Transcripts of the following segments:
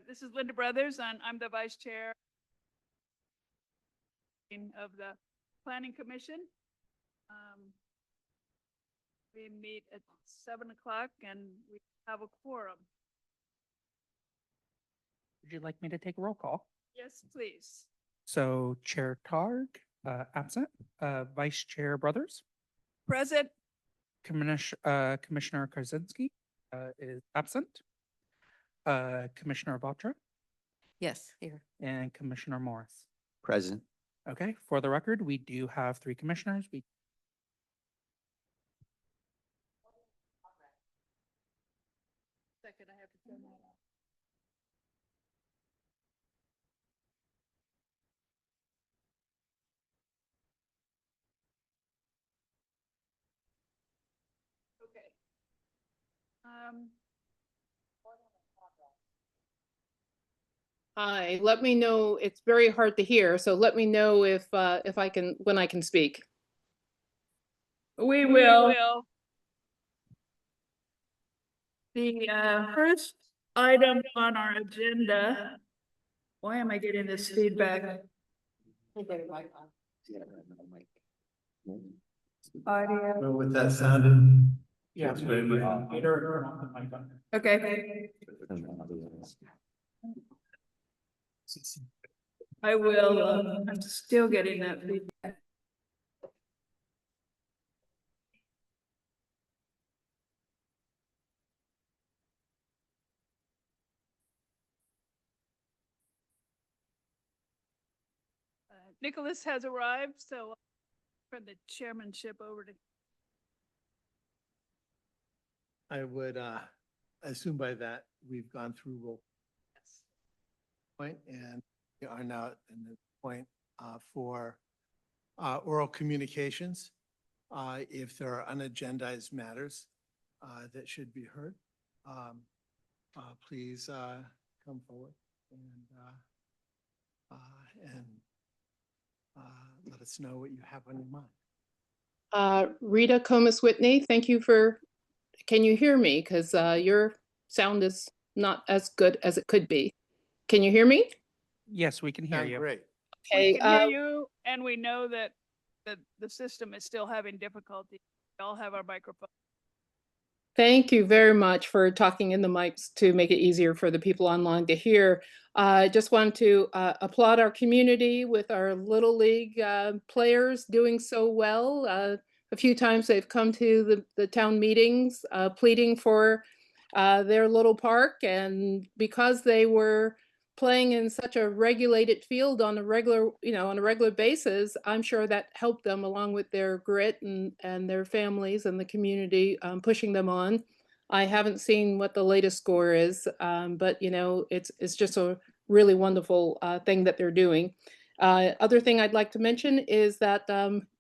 This is Linda Brothers, and I'm the vice chair of the Planning Commission. We meet at 7 o'clock and we have a quorum. Would you like me to take a roll call? Yes, please. So Chair Targ, absent, Vice Chair Brothers, Present. Commissioner Kozinski, is absent. Commissioner Vatra Yes, here. and Commissioner Morris. Present. Okay, for the record, we do have 3 commissioners. Second, I have to turn that off. Okay. Hi, let me know, it's very hard to hear, so let me know if I can, when I can speak. We will. The first item on our agenda. Why am I getting this feedback? Audio. With that sounded. Yeah. That's very much- Okay, I will. I'm still getting that feedback. Nicholas has arrived, so from the chairmanship over to. I would assume by that we've gone through roll point and we are now in the point for oral communications. If there are unagendized matters that should be heard, please come forward and let us know what you have on your mind. Rita Comus Whitney, thank you for, can you hear me? Because your sound is not as good as it could be. Can you hear me? Yes, we can hear Sound you. Great. We Okay, can hear you, and we know that the system is still having difficulty. We all have our microphone. thank you very much for talking in the mics to make it easier for the people online to hear. I just want to applaud our community with our Little League players doing so well. A few times they've come to the town meetings pleading for their little park, and because they were playing in such a regulated field on a regular basis, I'm sure that helped them along with their grit and their families and the community pushing them on. I haven't seen what the latest score is, but it's just a really wonderful thing that they're doing. Other thing I'd like to mention is that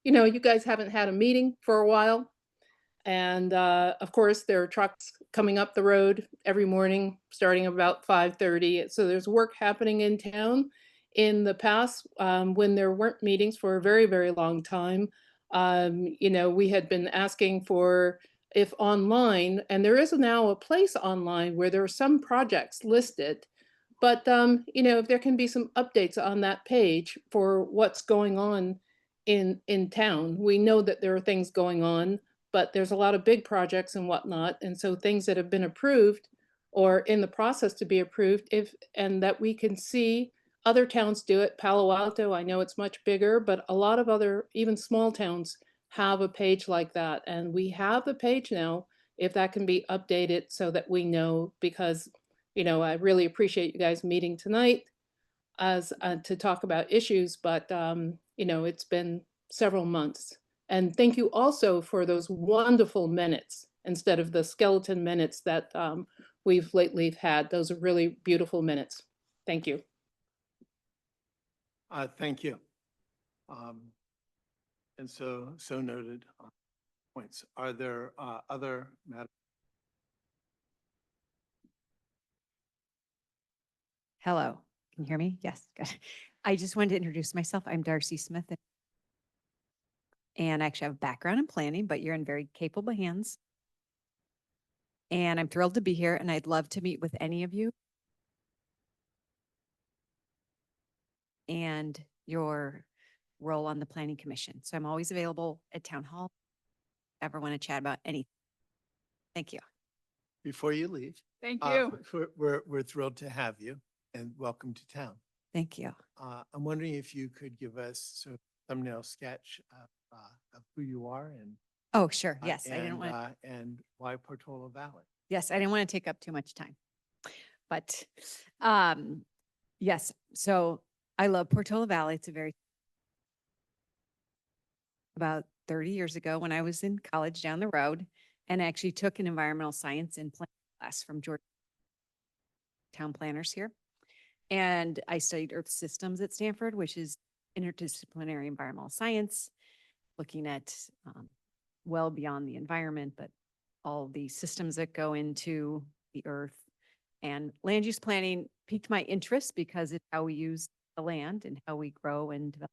you guys haven't had a meeting for a while. And of course, there are trucks coming up the road every morning, starting about 5:30. So there's work happening in town. In the past, when there weren't meetings for a very, very long time, we had been asking for if online, and there is now a place online where there are some projects listed. But if there can be some updates on that page for what's going on in town. We know that there are things going on, but there's a lot of big projects and whatnot. And so things that have been approved or in the process to be approved, and that we can see other towns do it. Palo Alto, I know it's much bigger, but a lot of other, even small towns have a page like that. And we have the page now, if that can be updated so that we know, because, I really appreciate you guys meeting tonight as to talk about issues, but, it's been several months. And thank you also for those wonderful minutes instead of the skeleton minutes that we've lately had. Those are really beautiful minutes. Thank you. Thank you. And so noted points. Are there other matters? Hello, can you hear me? Yes, good. I just wanted to introduce myself. I'm Darcy Smith. And I actually have a background in planning, but you're in very capable hands. And I'm thrilled to be here, and I'd love to meet with any of you and your role on the planning commission. So I'm always available at town hall. Ever want to chat about anything? Thank you. Before you leave. Thank uh, you. We're thrilled to have you and welcome to town. Thank you. I'm wondering if you could give us sort of a thumbnail sketch of who you are and. Oh, sure. Yes, I didn't and, want, And why Portola Valley? yes, I didn't want to take up too much time. But yes, so I love Portola Valley. It's a very about 30 years ago when I was in college down the road and actually took an environmental science and planning class from Georgia town planners here. And I studied earth systems at Stanford, which is interdisciplinary environmental science, looking at well beyond the environment, but all the systems that go into the earth. And land use planning piqued my interest because it's how we use the land and how we grow and develop.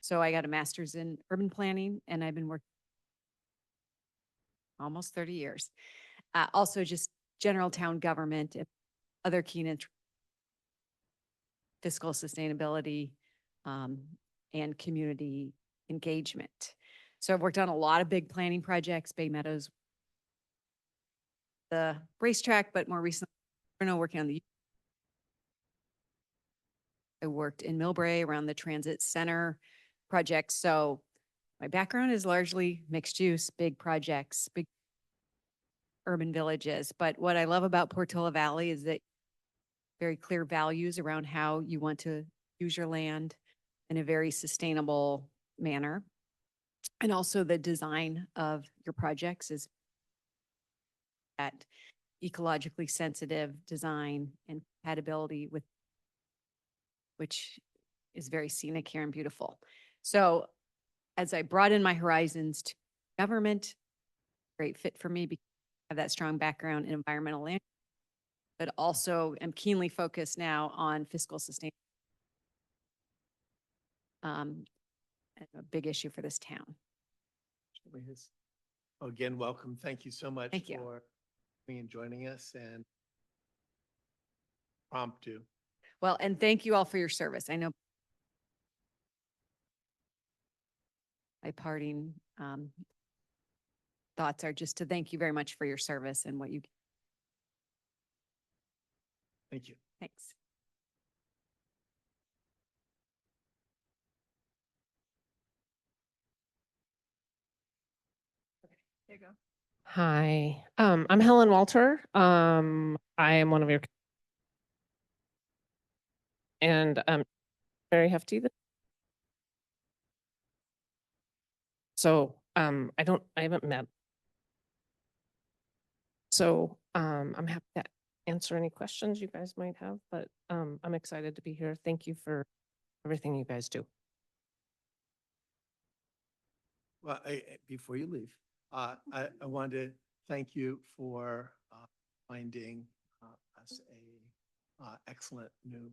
So I got a master's in urban planning and I've been working almost 30 years. Also just general town government, and other key interests, fiscal sustainability, and community engagement. So I've worked on a lot of big planning projects, Bay Meadows, the racetrack, but more recently, working on the. I worked in Millbrae around the transit center project. So my background is largely mixed use, big projects, big urban villages. But what I love about Portola Valley is that very clear values around how you want to use your land in a very sustainable manner. And also the design of your projects is that ecologically sensitive design and compatibility with, which is very scenic here and beautiful. So as I broaden my horizons to government, great fit for me because I have that strong background in environmental land, but also am keenly focused now on fiscal sustainability. A big issue for this town. Again, welcome. Thank you so much Thank you. for coming and joining us and promptu. Well, and thank you all for your service. I know my parting thoughts are just to thank you very much for your service and what you, Thank you. thanks. There you go. Hi, I'm Helen Walter. I am one of your and very hefty. So I haven't met. So I'm happy to answer any questions you guys might have, but I'm excited to be here. Thank you for everything you guys do. Well, before you leave, I wanted to thank you for finding us a excellent new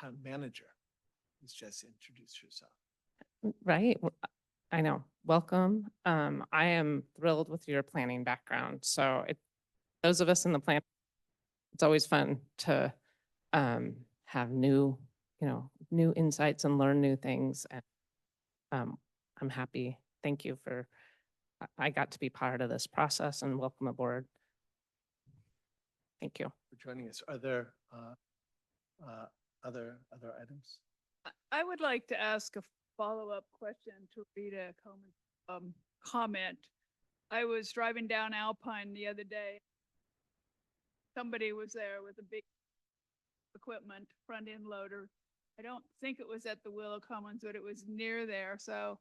town manager who's just introduced herself. Right. I know. Welcome. I am thrilled with your planning background. So those of us in the plan, it's always fun to have new insights and learn new things. And I'm happy. Thank you for, I got to be part of this process and welcome aboard. Thank you. For joining us. Are there other items? I would like to ask a follow-up question to Rita Coleman's comment. I was driving down Alpine the other day. Somebody was there with a big equipment, front end loader. I don't think it was at the Willow Commons, but it was near there. So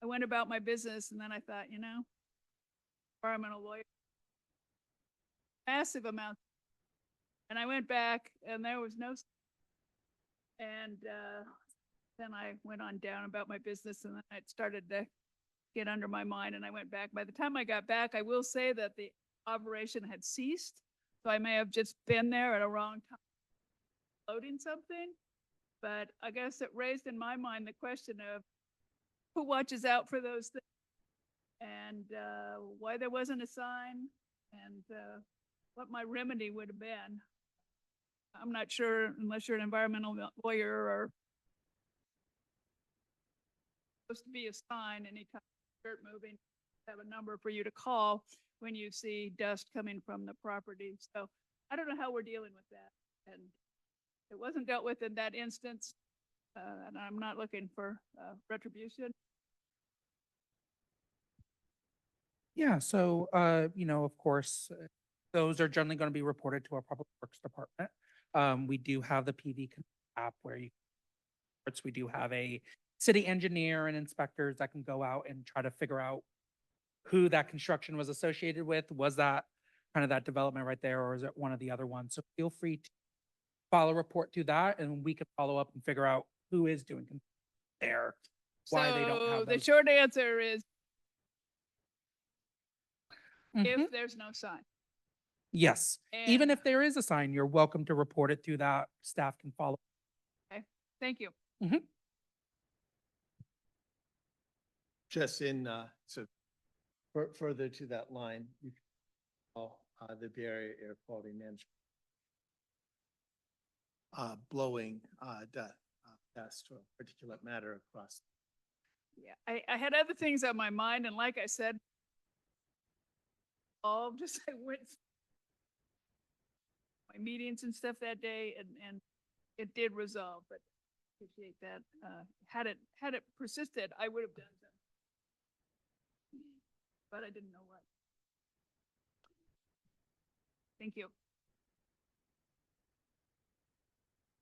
I went about my business and then I thought, environmental lawyer, massive amount. And I went back and there was no, and then I went on down about my business and then it started to get under my mind and I went back. By the time I got back, I will say that the operation had ceased. So I may have just been there at a wrong time loading something. But I guess it raised in my mind the question of who watches out for those things and why there wasn't a sign and what my remedy would have been. I'm not sure unless you're an environmental lawyer or supposed to be a sign anytime dirt moving, have a number for you to call when you see dust coming from the property. So I don't know how we're dealing with that. And it wasn't dealt with in that instance. And I'm not looking for retribution. Yeah, so, of course, those are generally going to be reported to our Public Works Department. We do have the app where we do have a city engineer and inspectors that can go out and try to figure out who that construction was associated with. Was that kind of that development right there, or is it one of the other ones? So feel free to file a report to that, and we can follow up and figure out who is doing there, why they don't So have the those. short answer is Mhm. if there's no sign. Yes, even And- if there is a sign, you're welcome to report it to that. Staff can follow. Thank you. Just in, so further to that line, you can call the Bay Area Air Quality Management. Blowing dust or particulate matter across. Yeah, I had other things on my mind, and like I said, all just I went my meetings and stuff that day, and it did resolve, but appreciate that. Had it persisted, I would have done something. But I didn't know what. Thank you.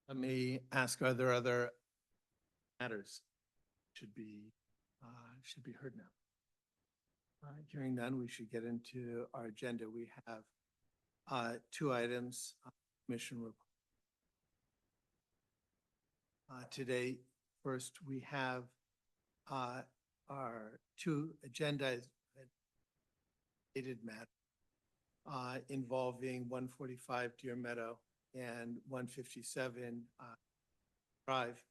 Let me ask, are there other matters should be heard now? Hearing none, we should get into our agenda. We have two items, commission report. Today, first, we have our two agendas matter involving 145 Deer Meadow and 157 Drive.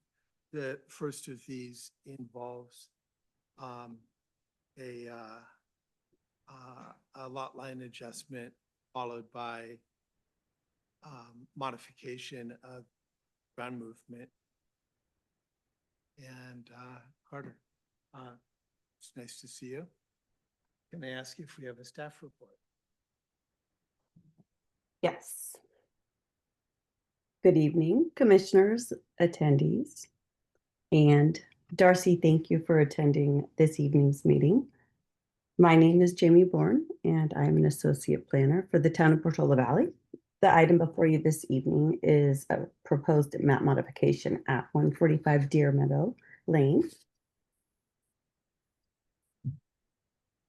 The first of these involves a lot line adjustment followed by modification of ground movement. And Carter, it's nice to see you. Can I ask if we have a staff report? Yes. Good evening, commissioners, attendees. And Darcy, thank you for attending this evening's meeting. My name is Jamie Bourne, and I'm an associate planner for the town of Portola Valley. The item before you this evening is a proposed map modification at 145 Deer Meadow Lane.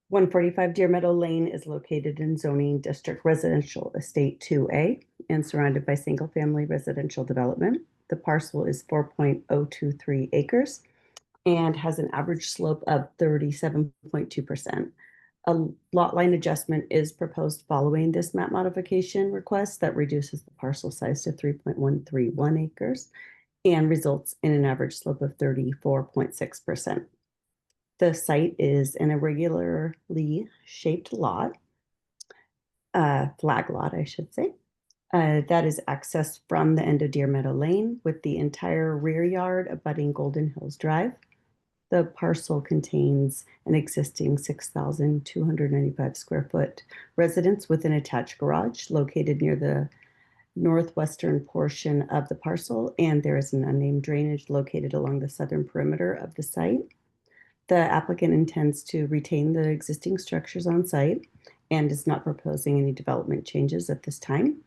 145 Deer Meadow Lane is located in zoning district residential estate 2A and surrounded by single-family residential development. The parcel is 4.023 acres and has an average slope of 37.2%. A lot line adjustment is proposed following this map modification request that reduces the parcel size to 3.131 acres and results in an average slope of 34.6%. The site is an irregularly shaped lot, flag lot, I should say, that is accessed from the end of Deer Meadow Lane with the entire rear yard abutting Golden Hills Drive. The parcel contains an existing 6,295 square foot residence with an attached garage located near the northwestern portion of the parcel, and there is an unnamed drainage located along the southern perimeter of the site. The applicant intends to retain the existing structures on site and is not proposing any development changes at this time.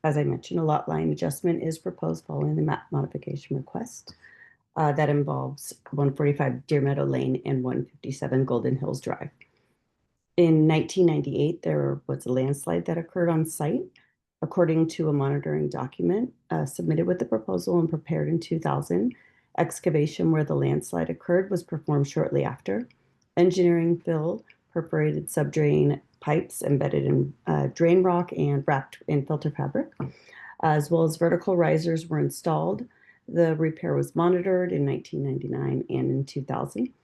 As I mentioned, a lot line adjustment is proposed following the map modification request that involves 145 Deer Meadow Lane and 157 Golden Hills Drive. In 1998, there was a landslide that occurred on site. According to a monitoring document submitted with the proposal and prepared in 2000, excavation where the landslide occurred was performed shortly after. Engineering fill perforated subdrain pipes embedded in drain rock and wrapped in filter fabric, as well as vertical risers were installed. The repair was monitored in 1999 and in 2000.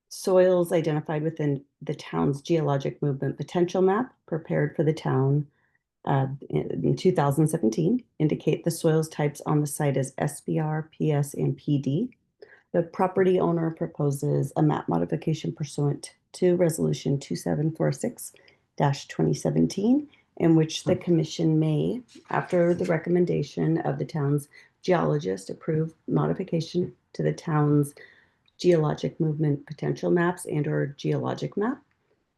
Soils identified within the town's geologic movement potential map prepared for the town in 2017 indicate the soils types on the site as SBR, PS, and PD. The property owner proposes a map modification pursuant to Resolution 2746-2017, in which the commission may, after the recommendation of the town's geologist, approve modification to the town's geologic movement potential maps and/or geologic map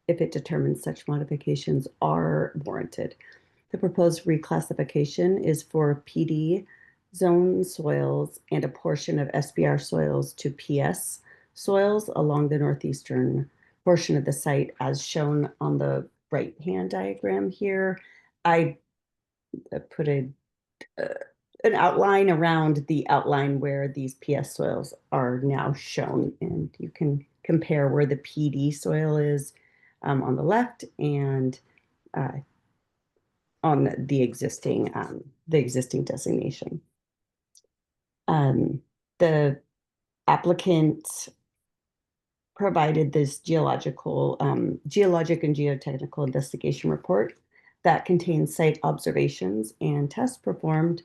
if it determines such modifications are warranted. The proposed reclassification is for PD zone soils and a portion of SBR soils to PS soils along the northeastern portion of the site as shown on the right-hand diagram here. I put an outline around the outline where these PS soils are now shown, and you can compare where the PD soil is on the left and on the existing designation. The applicant provided this geologic and geotechnical investigation report that contains site observations and tests performed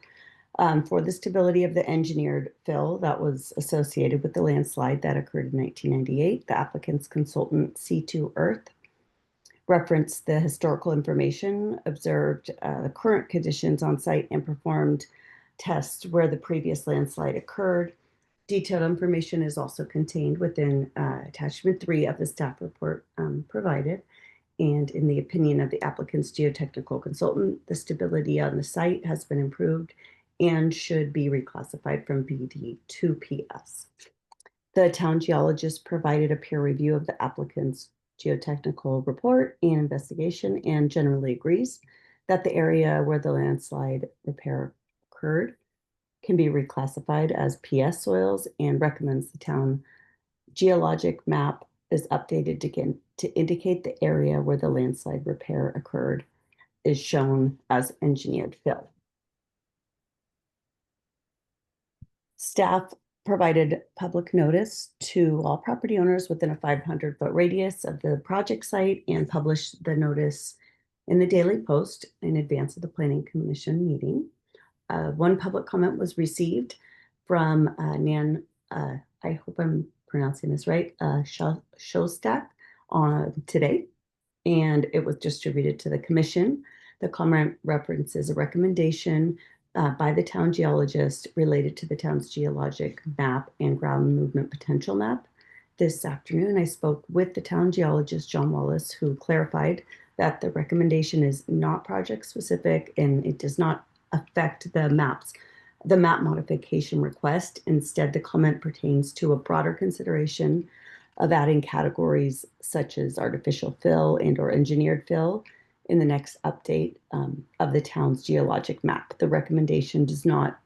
for the stability of the engineered fill that was associated with the landslide that occurred in 1998. The applicant's consultant, C2 Earth, referenced the historical information, observed the current conditions on site, and performed tests where the previous landslide occurred. Detailed information is also contained within attachment 3 of the staff report provided. And in the opinion of the applicant's geotechnical consultant, the stability on the site has been improved and should be reclassified from PD to PS. The town geologist provided a peer review of the applicant's geotechnical report and investigation and generally agrees that the area where the landslide repair occurred can be reclassified as PS soils and recommends the town geologic map is updated to indicate the area where the landslide repair occurred is shown as engineered fill. Staff provided public notice to all property owners within a 500-foot radius of the project site and published the notice in the Daily Post in advance of the Planning Commission meeting. One public comment was received from Nan, I hope I'm pronouncing this right, Shostak today, and it was distributed to the commission. The comment references a recommendation by the town geologist related to the town's geologic map and ground movement potential map. This afternoon, I spoke with the town geologist, John Wallace, who clarified that the recommendation is not project specific and it does not affect the map modification request. Instead, the comment pertains to a broader consideration of adding categories such as artificial fill and/or engineered fill in the next update of the town's geologic map. The recommendation does not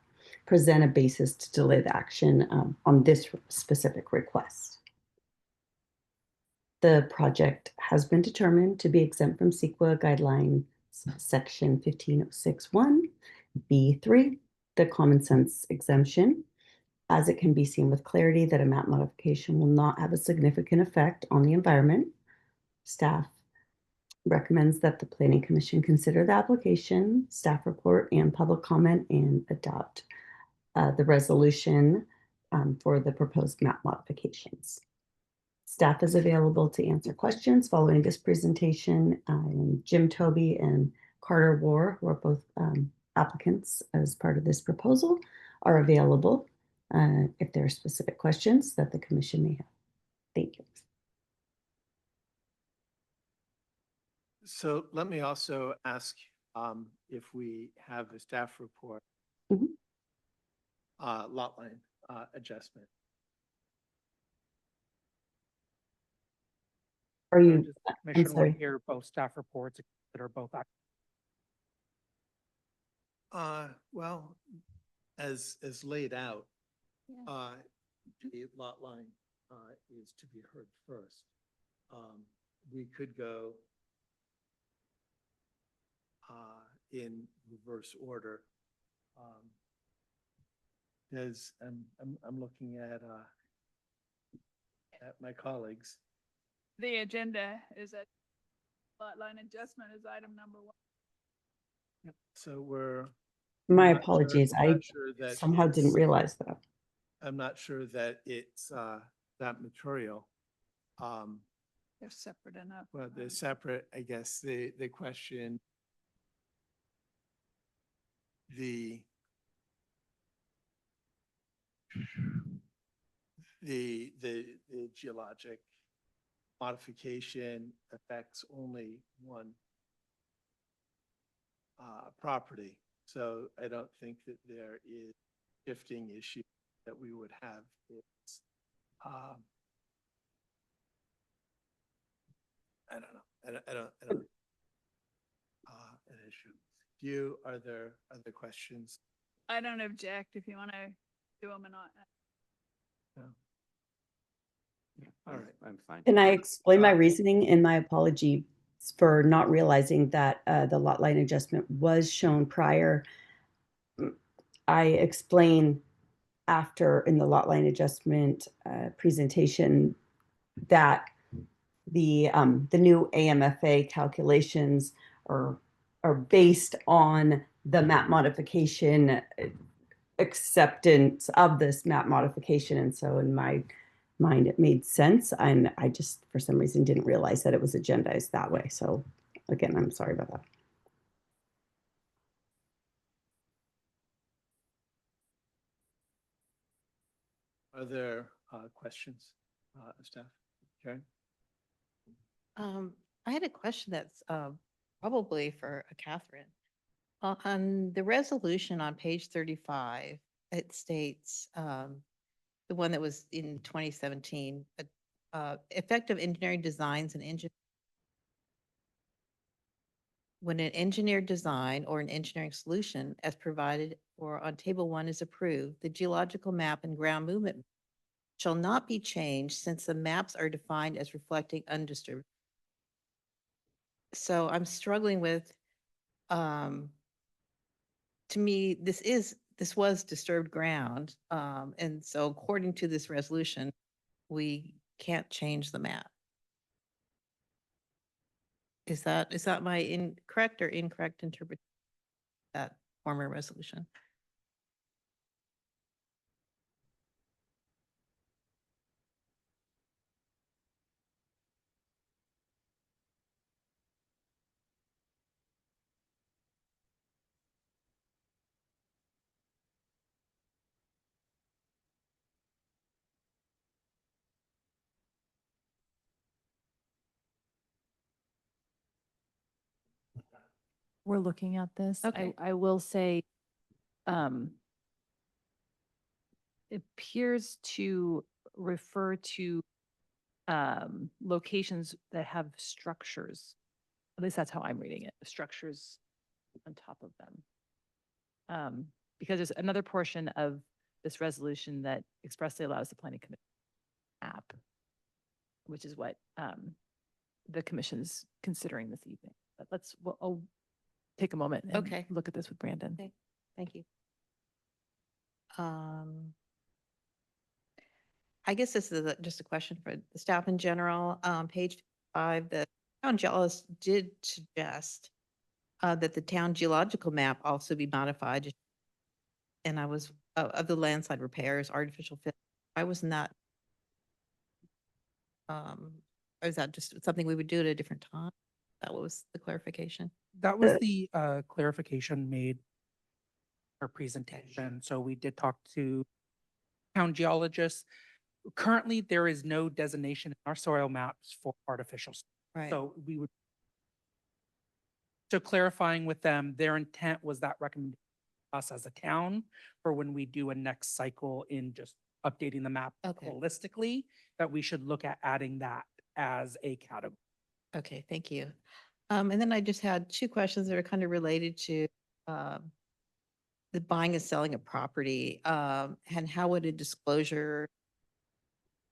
present a basis to delay the action on this specific request. The project has been determined to be exempt from CEQA guideline section 15061B3, the common sense exemption, as it can be seen with clarity that a map modification will not have a significant effect on the environment. Staff recommends that the Planning Commission consider the application, staff report, and public comment and adopt the resolution for the proposed map modifications. Staff is available to answer questions following this presentation. Jim Toby and Carter War, who are both applicants as part of this proposal, are available if there are specific questions that the commission may have. Thank you. So let me also ask if we have a staff report, Mhm. lot line adjustment. Are you, Does the commission sorry. want to hear both staff reports that are both Well, as laid out, Yeah. the lot line is to be heard first. We could go in reverse order. As I'm looking at my colleagues. The agenda is a lot line adjustment is item number 1. So we're. My I'm not sure- apologies. I'm I not sure that somehow didn't it's- realize that. I'm not sure that it's that material. They're separate enough. Well, they're separate, I guess, the question. The the geologic modification affects only one property. So I don't think that there is shifting issue that we would have. It's, I don't know. I don't, an issue. Are there other questions? I don't object if you want to do them or not. All right. I'm fine. Can I explain my Uh, reasoning and my apology for not realizing that the lot line adjustment was shown prior? I explain after in the lot line adjustment presentation that the new AMFA calculations are based on the map modification acceptance of this map modification. And so in my mind, it made sense. And I just, for some reason, didn't realize that it was agendized that way. So again, I'm sorry about that. Are there questions, staff? Karen? I had a question that's probably for Catherine. On the resolution on page 35, it states, the one that was in 2017, effective engineering designs and when an engineered design or an engineering solution as provided or on table 1 is approved, the geological map and ground movement shall not be changed since the maps are defined as reflecting undisturbed. So I'm struggling with, to me, this was disturbed ground. And so according to this resolution, we can't change the map. Is that my incorrect or incorrect interpretation of that former resolution? We're looking at this. Okay. I will say, it appears to refer to locations that have structures. At least that's how I'm reading it, structures on top of them. Because there's another portion of this resolution that expressly allows the planning commission app, which is what the commission's considering this evening. But I'll take a moment and Okay. look at this with Brandon. Okay. Thank you. I guess this is just a question for the staff in general. Page 5, the town geologist did suggest that the town geological map also be modified. And I was, of the landslide repairs, artificial fill. Why wasn't that? Or is that just something we would do at a different time? That was the clarification. That was the clarification made our presentation. So we did talk to town geologists. Currently, there is no designation in our soil maps for artificial. Right. So we would. So clarifying with them, their intent was that recommendation us as a town for when we do a next cycle in just updating the map Okay. holistically, that we should look at adding that as a category. Okay, thank you. And then I just had 2 questions that are kind of related to the buying and selling of property. And how would a disclosure,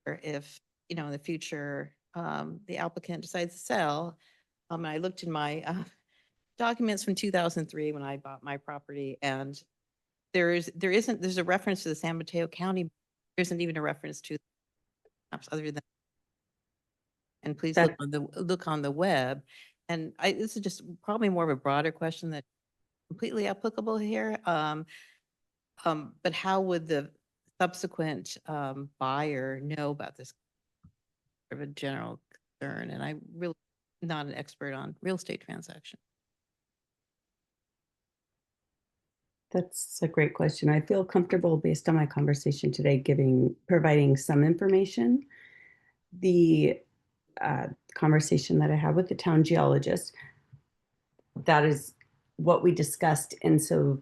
or if, in the future, the applicant decides to sell? I looked in my documents from 2003 when I bought my property, and there's a reference to the San Mateo County. There isn't even a reference to maps other than. And please look on the web. And this is just probably more of a broader question that completely applicable here. But how would the subsequent buyer know about this? Of a general concern, and I'm really not an expert on real estate transactions. That's a great question. I feel comfortable based on my conversation today providing some information. The conversation that I had with the town geologist, that is what we discussed. And so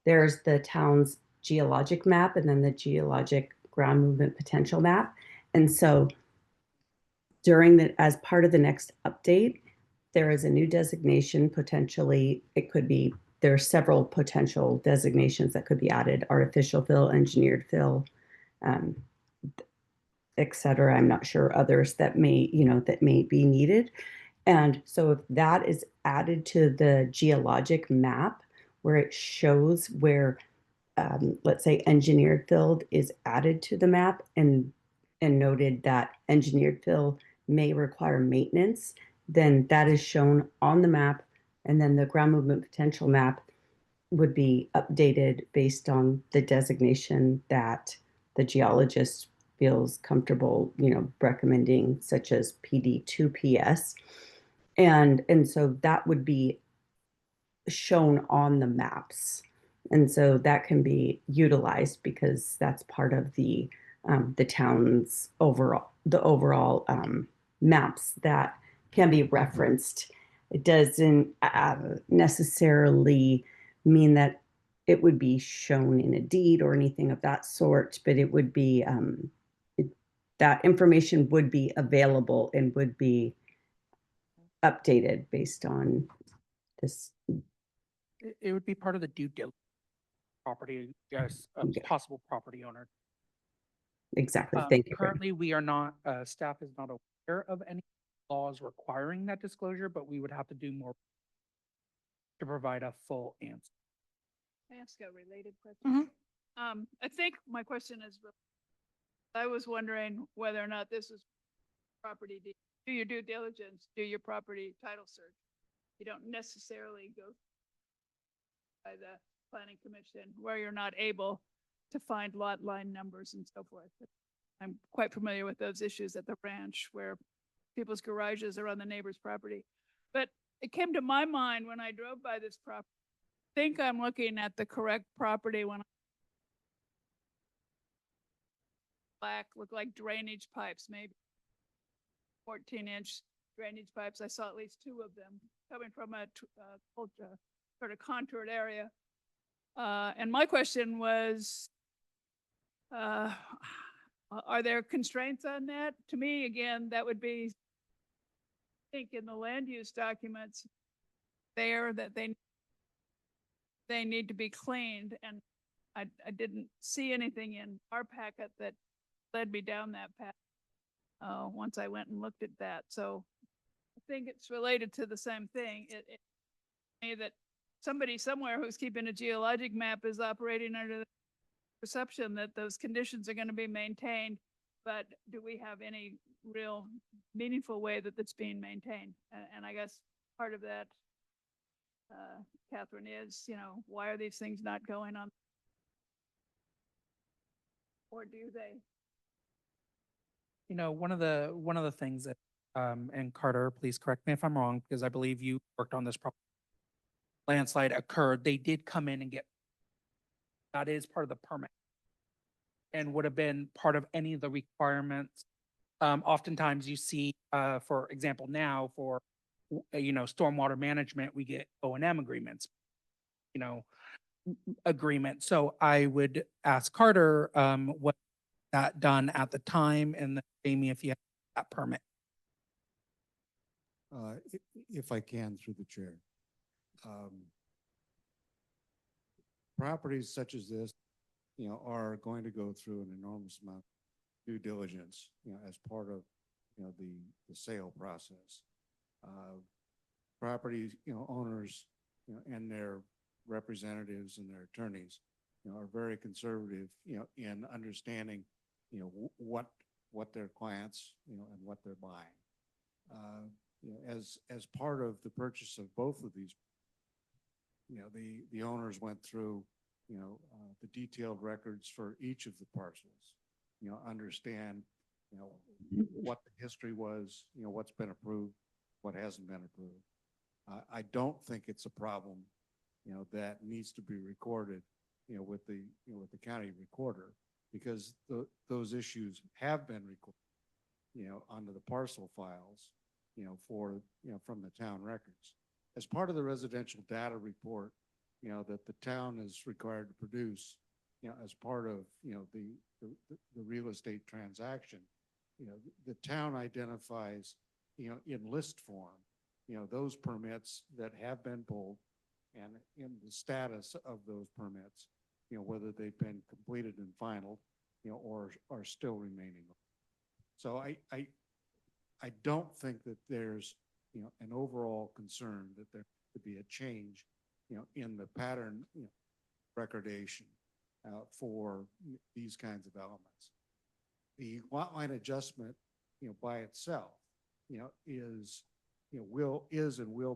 there's the town's geologic map and then the geologic ground movement potential map. And so as part of the next update, there is a new designation potentially. It could be, there are several potential designations that could be added: artificial fill, engineered fill, et cetera. I'm not sure others that may be needed. And so if that is added to the geologic map, where it shows where, let's say, engineered fill is added to the map and noted that engineered fill may require maintenance, then that is shown on the map. And then the ground movement potential map would be updated based on the designation that the geologist feels comfortable, recommending, such as PD2PS. And so that would be shown on the maps. And so that can be utilized because that's part of the town's overall maps that can be referenced. It doesn't necessarily mean that it would be shown in a deed or anything of that sort, but it would be that information would be available and would be updated based on this. It would be part of the due diligence property, yes, a Okay. possible property owner. Exactly. Thank you. Currently, we are not, staff is not aware of any laws requiring that disclosure, but we would have to do more to provide a full answer. Can I ask a related question? I think my question is, I was wondering whether or not this is property, do your due diligence, do your property title search. You don't necessarily go by the planning commission where you're not able to find lot line numbers and so forth. I'm quite familiar with those issues at the ranch where people's garages are on the neighbor's property. But it came to my mind when I drove by this property, I think I'm looking at the correct property when black look like drainage pipes, maybe 14-inch drainage pipes. I saw at least 2 of them coming from a sort of contoured area. And my question was, are there constraints on that? To me, again, that would be, I think, in the land use documents there that they need to be cleaned. And I didn't see anything in our packet that led me down that path once I went and looked at that. So I think it's related to the same thing. That somebody somewhere who's keeping a geologic map is operating under the perception that those conditions are going to be maintained, but do we have any real meaningful way that that's being maintained? And I guess part of that, Catherine, is, why are these things not going on? Or do they? One of the things that, and Carter, please correct me if I'm wrong, because I believe you worked on this property. Landslide occurred, they did come in and that is part of the permit and would have been part of any of the requirements. Oftentimes you see, for example, now for, stormwater management, we get O&M agreements, agreement. So I would ask Carter, what that done at the time, and then Jamie, if you have that permit. If I can, through the chair. Properties such as this, are going to go through an enormous amount of due diligence, as part of, the sale process. Property, owners, and their representatives and their attorneys, are very conservative, in understanding, what their clients, and what they're buying. As part of the purchase of both of these, the owners went through, the detailed records for each of the parcels, understand, what the history was, what's been approved, what hasn't been approved. I don't think it's a problem, that needs to be recorded, with the county recorder, because those issues have been recorded, onto the parcel files, from the town records. As part of the residential data report, that the town is required to produce, as part of, the real estate transaction, the town identifies, in list form, those permits that have been pulled and in the status of those permits, whether they've been completed and final, or are still remaining. So I don't think that there's, an overall concern that there could be a change, in the pattern, recordation, for these kinds of elements. The lot line adjustment, by itself, is, and will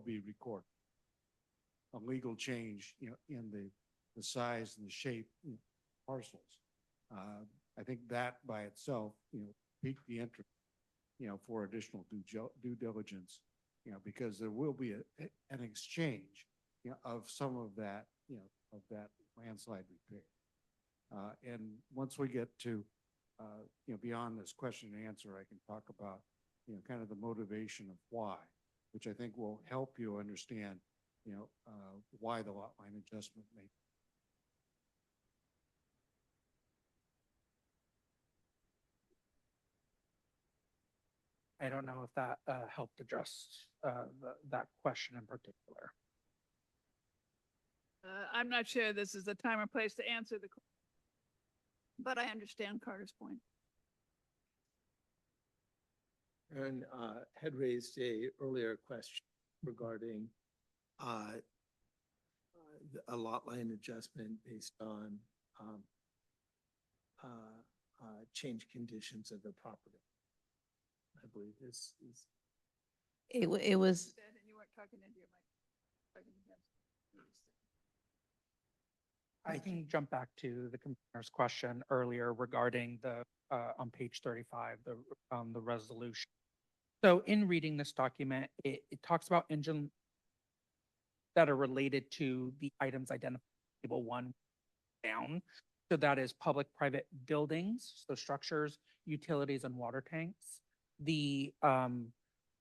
be recorded. A legal change, in the size and the shape, parcels. I think that by itself, piqued the interest, for additional due diligence, because there will be an exchange, of some of that, of that landslide repair. And once we get to, beyond this question and answer, I can talk about, kind of the motivation of why, which I think will help you understand, why the lot line adjustment may. I don't know if that helped address that question in particular. I'm not sure this is the time or place to answer the, but I understand Carter's point. Aaron had raised a earlier question regarding a lot line adjustment based on change conditions of the property. I believe this is. It was, And you weren't talking into your mic. Talking against- I can jump back to the commissioner's question earlier regarding the, on page 35, the resolution. So in reading this document, it talks about engine that are related to the items identified in table 1 down. So that is public-private buildings, so structures, utilities, and water tanks. The,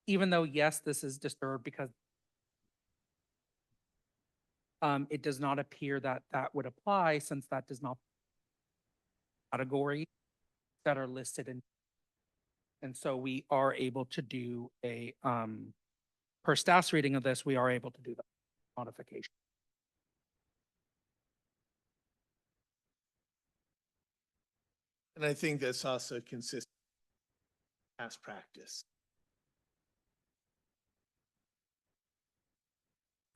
even though, yes, this is disturbed because it does not appear that that would apply since that does not category that are listed in. And so we are able to do a, per staff's reading of this, we are able to do the modification. And I think that's also consistent with past practice.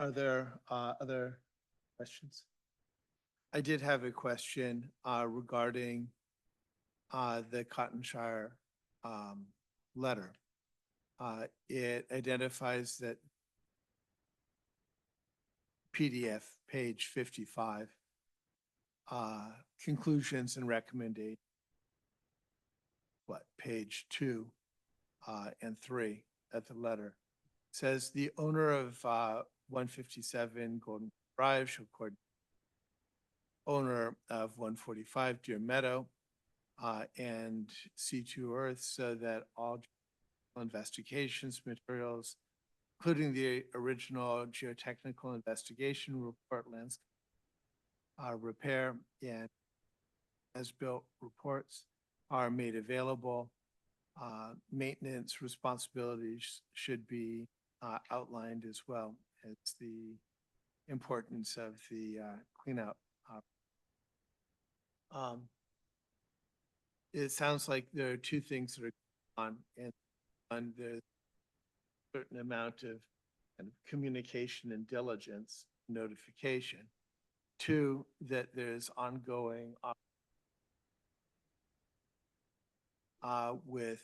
Are there other questions? I did have a question regarding the Cottonshire letter. It identifies that PDF, page 55, conclusions and recommendations. Page 2 and 3 at the letter says the owner of 157 Golden Drive shall coordinate owner of 145 Deer Meadow and C2 Earth so that all investigations materials, including the original geotechnical investigation report, landscape repair, and as-built reports are made available. Maintenance responsibilities should be outlined as well as the importance of the cleanup. It sounds like there are two things that are on, and there's a certain amount of kind of communication and diligence, notification. Two, that there's ongoing with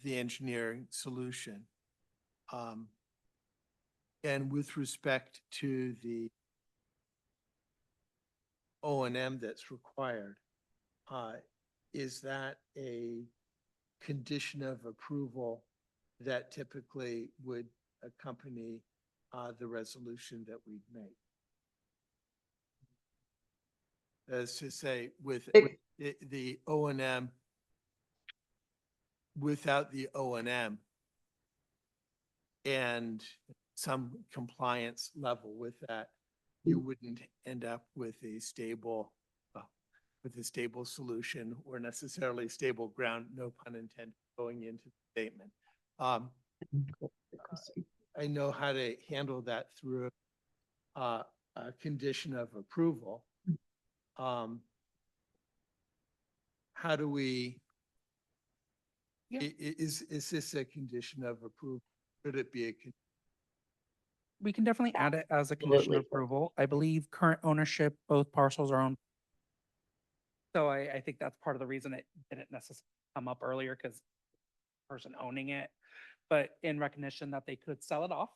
the engineering solution. And with respect to the O and M that's required, is that a condition of approval that typically would accompany the resolution that we'd make? As to say, with the O and M, without the O and some compliance level with that, you wouldn't end up with a stable, with a stable solution or necessarily stable ground, no pun intended, going into the statement. I know how to handle that through a condition of approval. How do we, Yeah. is this a condition of approval? Could it be a, We can definitely add it as a condition of Absolutely. approval. I believe current ownership, both parcels are owned. So I think that's part of the reason it didn't necessarily come up earlier, because person owning it, but in recognition that they could sell it off,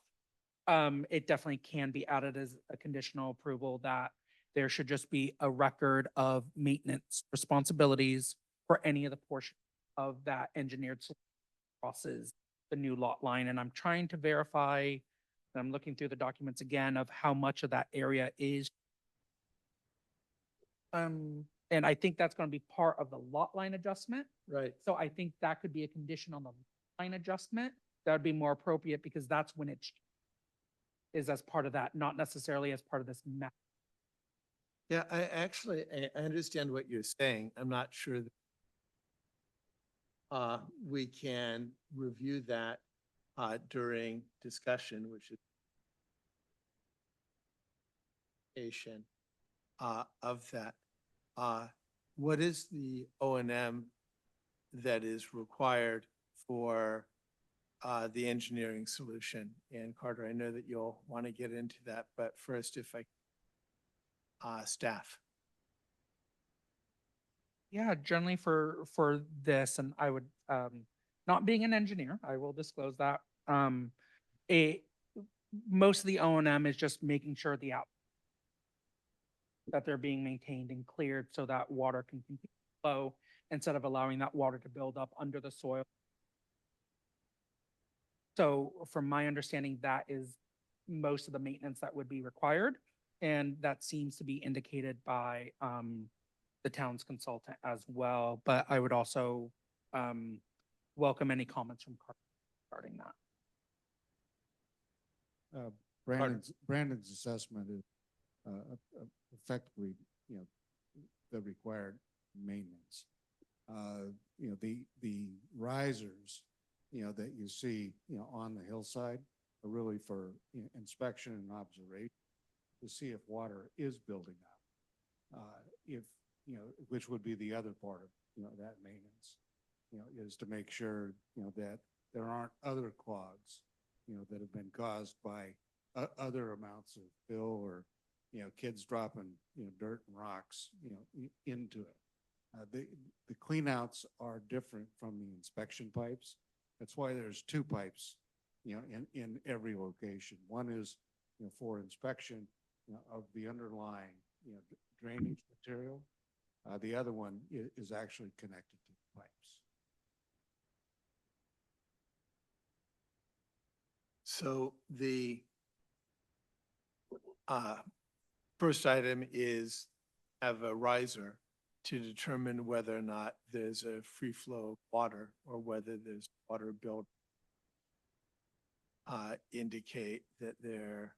it definitely can be added as a conditional approval that there should just be a record of maintenance responsibilities for any of the portion of that engineered solution crosses the new lot line. And I'm trying to verify, and I'm looking through the documents again of how much of that area is. And I think that's going to be part of the lot line adjustment. right? So I think that could be a condition on the line adjustment. That would be more appropriate because that's when it is as part of that, not necessarily as part of this map. Yeah, I understand what you're saying. I'm not sure that we can review that during discussion, which is of that. What is the O and M that is required for the engineering solution? And Carter, I know that you'll want to get into that, but first, if staff. Yeah, generally for this, and I would, not being an engineer, I will disclose that. Most of the O and M is just making sure that they're being maintained and cleared so that water can continue to flow instead of allowing that water to build up under the soil. So from my understanding, that is most of the maintenance that would be required. And that seems to be indicated by the town's consultant as well. But I would also welcome any comments from Carter regarding that. Brandon's assessment is effectively, the required maintenance. The risers, that you see, on the hillside are really for inspection and observation to see if water is building up. Which would be the other part of, that maintenance, is to make sure, that there aren't other clogs, that have been caused by other amounts of fill or, kids dropping, dirt and rocks, into it. The cleanouts are different from the inspection pipes. That's why there's two pipes, in every location. One is, for inspection, of the underlying, drainage material. The other one is actually connected to the pipes. So the first item is have a riser to determine whether or not there's a free flow of water or whether there's water build. Indicate that there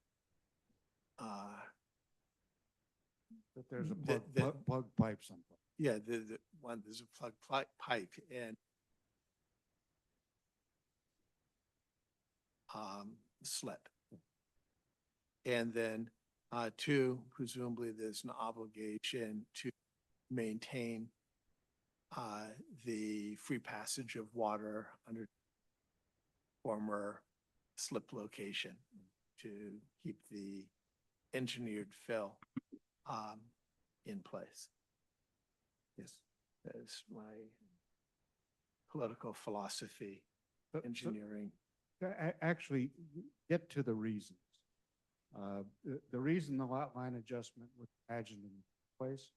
But there's a The- plug pipe someplace. yeah, the one, there's a plug pipe and slip. And then two, presumably there's an obligation to maintain the free passage of water under former slip location to keep the engineered fill in place. Yes, that's my political philosophy engineering. Actually, get to the reasons. The reason the lot line adjustment was imagined in place,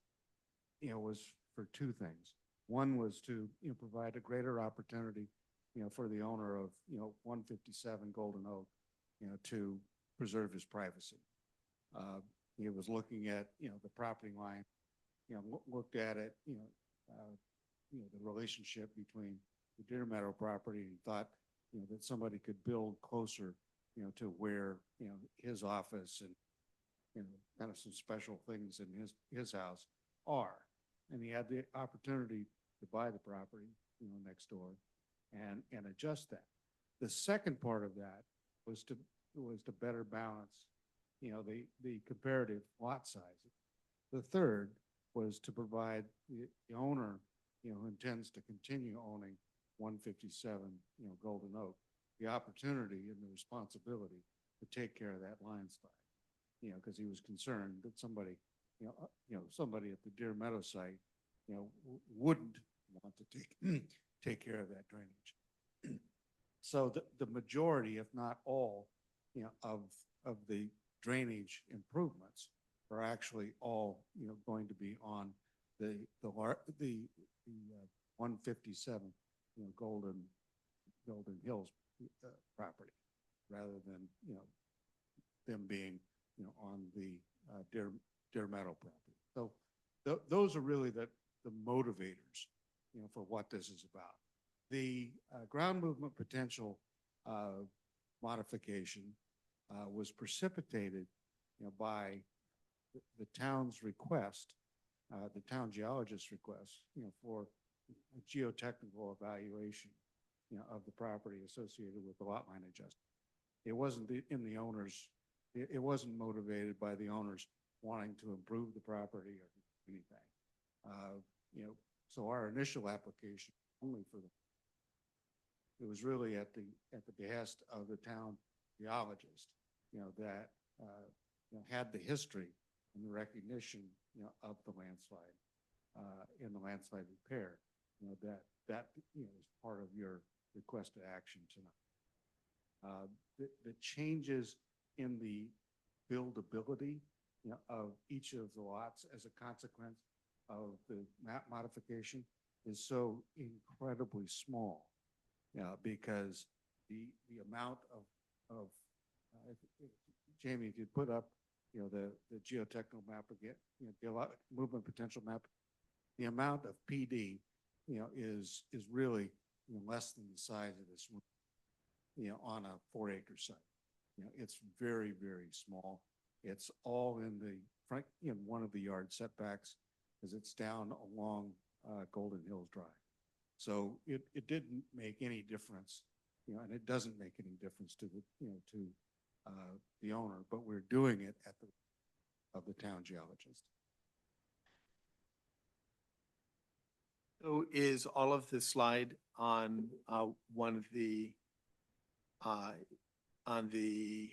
was for two things. One was to, provide a greater opportunity, for the owner of, 157 Golden Oak, to preserve his privacy. He was looking at, the property line, looked at it, the relationship between the Deer Meadow property and thought, that somebody could build closer, to where, his office and, kind of some special things in his house are. And he had the opportunity to buy the property, next door and adjust that. The second part of that was to better balance, the comparative lot sizes. The third was to provide the owner, who intends to continue owning 157, Golden Oak, the opportunity and the responsibility to take care of that landslide. Because he was concerned that somebody, somebody at the Deer Meadow site, wouldn't want to take care of that drainage. So the majority, if not all, of the drainage improvements are actually all, going to be on the 157, Golden Hills property, rather than, them being, on the Deer Meadow property. So those are really the motivators, for what this is about. The ground movement potential modification was precipitated, by the town's request, the town geologist's request, for a geotechnical evaluation, of the property associated with the lot line adjustment. It wasn't in the owners. It wasn't motivated by the owners wanting to improve the property or anything. So our initial application only for it was really at the behest of the town geologist, that had the history and the recognition, of the landslide, in the landslide repair, that is part of your requested action tonight. The changes in the buildability, of each of the lots as a consequence of the map modification is so incredibly small, because the amount of Jamie, if you put up, the geotechnical map again, the movement potential map, the amount of PD, is really, less than the size of this room, on a 4-acre site. It's very, very small. It's all in the front, in one of the yard setbacks, as it's down along Golden Hills Drive. So it didn't make any difference, and it doesn't make any difference to the owner, but we're doing it at the town geologist. So is all of the slide on one of the on the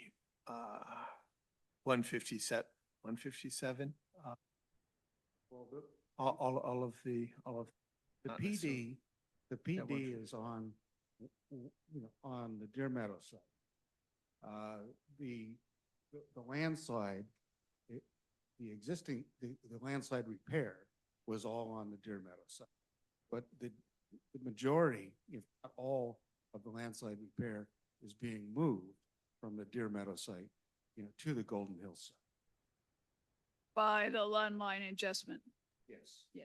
157? Well, All of the not necessarily. the PD is on, on the Deer Meadow side. The landslide, the landslide repair was all on the Deer Meadow side. But the majority, if not all, of the landslide repair is being moved from the Deer Meadow site, to the Golden Hills site. By the land line adjustment. Yes. Yeah.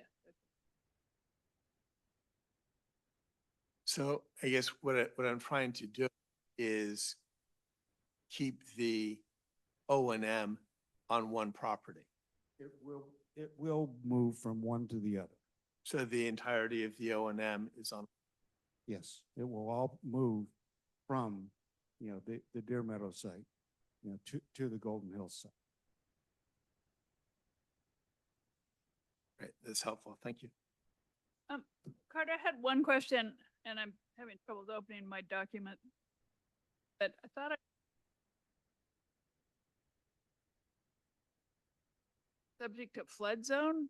So I guess what I'm trying to do is keep the O&M on one property. It will move from one to the other. So the entirety of the O&M is on. Yes, it will all move from, the Deer Meadow site, to the Golden Hills site. Right, that's helpful. Thank you. Carter, I had one question, and I'm having trouble opening my document. But I thought subject to flood zone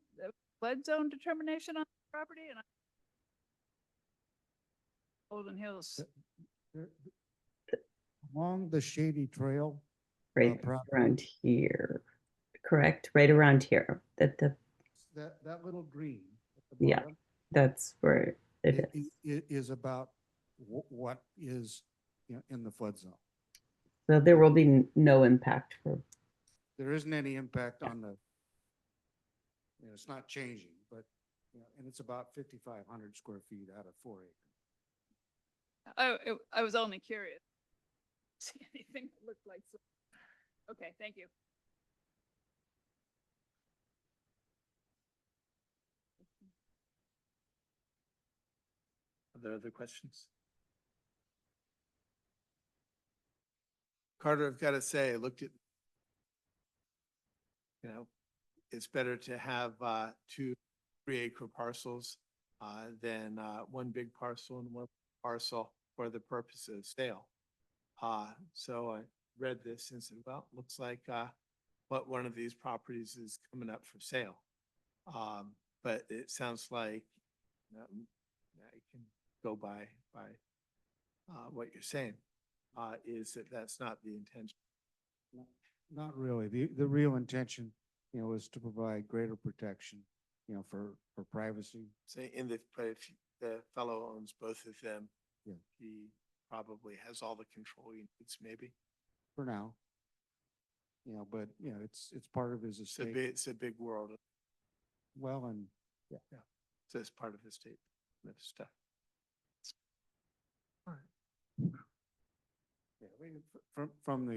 determination on the property and Golden Hills. There- Along the shady trail. Right property, around here, correct? Right around here, That little green at the Yeah. bottom. that's where it is. It is about what is, in the flood zone. So there will be no impact for, There isn't any impact on the, it's not changing, but, and it's about 5,500 square feet out of 4 acres. I was only curious. See anything that looked like so. Okay, thank you. Are there other questions? Carter, I've got to say, I looked at, it's better to have 2 3-acre parcels than one big parcel and one parcel for the purpose of sale. So I read this and said, well, looks like one of these properties is coming up for sale. But it sounds like I can go by what you're saying, is that that's not the intention. Not really. The real intention, is to provide greater protection, for privacy. Say but if the fellow owns both of them, Yeah. he probably has all the control he needs, maybe. For now. But, it's part of his estate. It's a big world. Well, and So it's part of his state stuff. yeah, from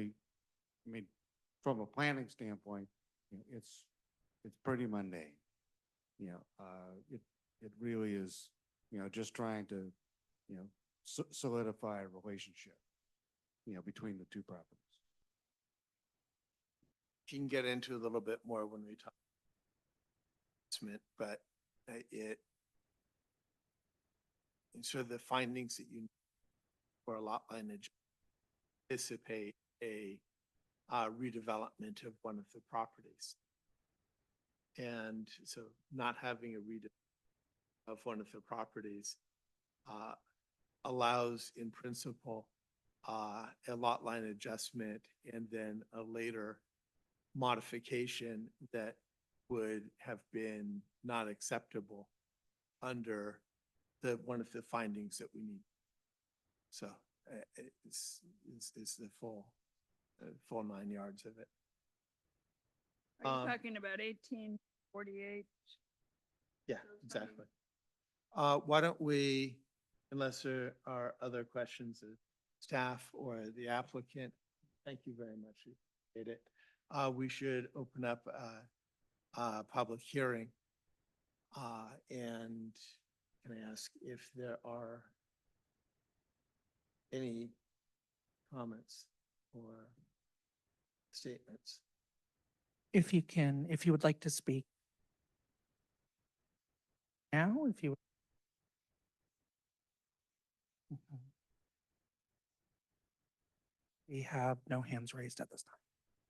a planning standpoint, it's pretty mundane. It really is, just trying to, solidify a relationship, between the two properties. You can get into a little bit more when we talk. But and so the findings that you for a lot line anticipate a redevelopment of one of the properties. And so not having a redevelopment of one of the properties allows in principle a lot line adjustment and then a later modification that would have been not acceptable under one of the findings that we need. So it's the full 9 yards of it. Are you talking about 1848? Yeah, exactly. Why don't we, unless there are other questions of staff or the applicant, thank you very much. Appreciate it. We should open up a public hearing. And can I ask if there are any comments or statements? If you would like to speak now, if you. Mhm. We have no hands raised at this time.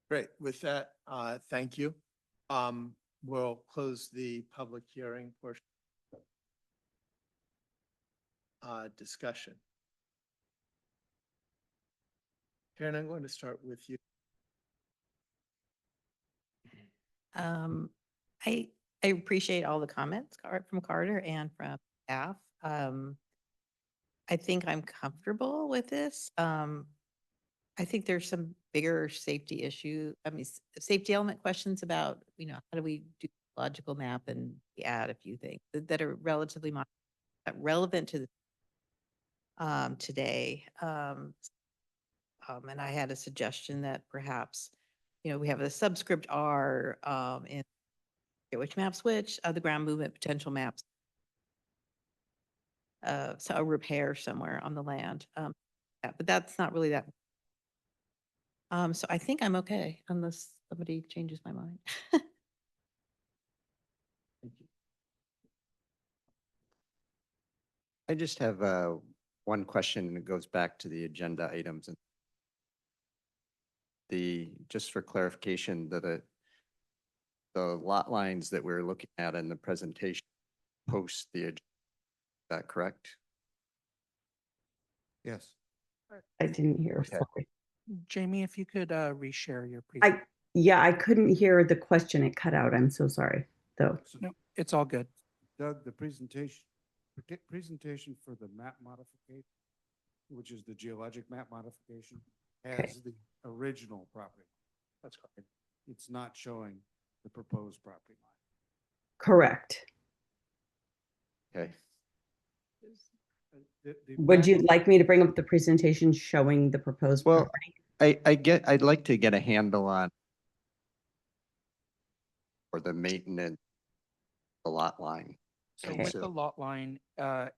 Great. With that, thank you. We'll close the public hearing portion. Discussion. Karen, I'm going to start with you. I appreciate all the comments from Carter and from staff. I think I'm comfortable with this. I think there's some bigger safety issue. I mean, safety element questions about, how do we do logical map and we add a few things that are relatively relevant to today. And I had a suggestion that perhaps, we have a subscript R in which maps which of the ground movement potential maps. So a repair somewhere on the land. But that's not really that. So I think I'm okay unless somebody changes my mind. Thank you. I just have one question, and it goes back to the agenda items. And just for clarification, the lot lines that we're looking at in the presentation post the agenda, is that correct? Yes. I didn't hear, Okay. sorry. Jamie, if you could reshare your I, presentation. yeah, I couldn't hear the question. It cut out. I'm so sorry, though. So No, it's all good. Doug, the presentation for the map modification, which is the geologic map modification, Okay. has the original property. That's correct. It's not showing the proposed property line. Correct. Okay. The Would map- you like me to bring up the presentation showing the proposed Well, property? I'd like to get a handle on or the maintenance, the lot line. So Okay. with the lot line,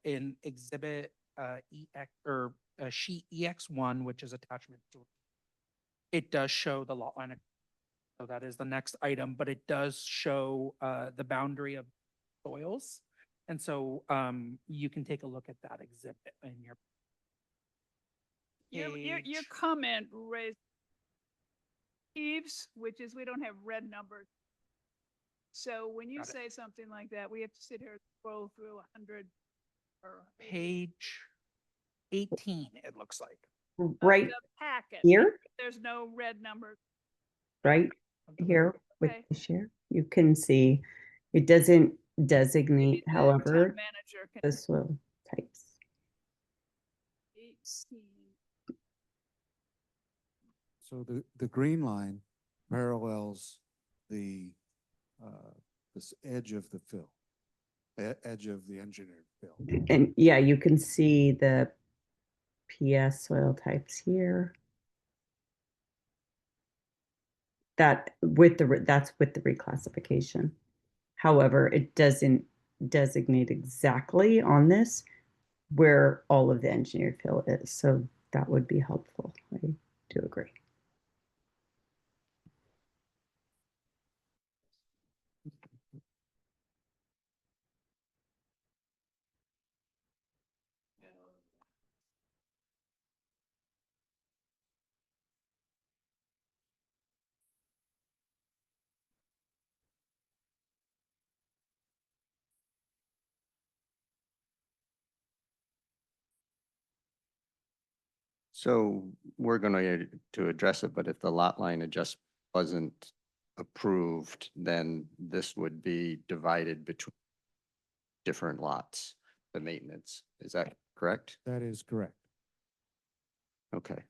in exhibit, EX or sheet EX1, which is attachment to it does show the lot line. So that is the next item, but it does show, the boundary of soils. And so, you can take a look at that exhibit in your. Your page- comment raised Eves, which is we don't have red numbers. So when you Got it. say something like that, we have to sit here and scroll through 100 or maybe Page 18, it looks like. of Right the packet. here, There's no red numbers. right here with Okay. the share, you can see it doesn't designate, The however, town manager can the soil types. 18. So the green line parallels the, this edge of the fill, edge of the engineered fill. And yeah, you can see the PS soil types here. That's with the reclassification. However, it doesn't designate exactly on this where all of the engineered fill is. So that would be helpful. I do agree. So we're going to address it, but if the lot line adjust wasn't approved, then this would be divided between different lots, the maintenance. Is that correct? That is correct. Okay.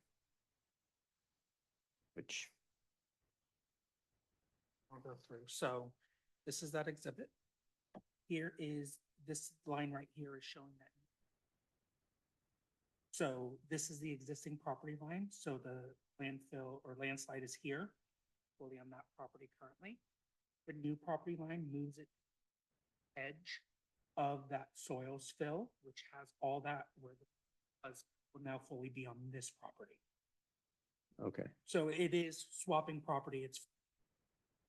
Which, I'll go through. So this is that exhibit. Here is, this line right here is showing that. So this is the existing property line. So the landfill or landslide is here, fully on that property currently. The new property line moves it edge of that soil spill, which has all that where the buzz will now fully be on this property. okay, So it is swapping property. It's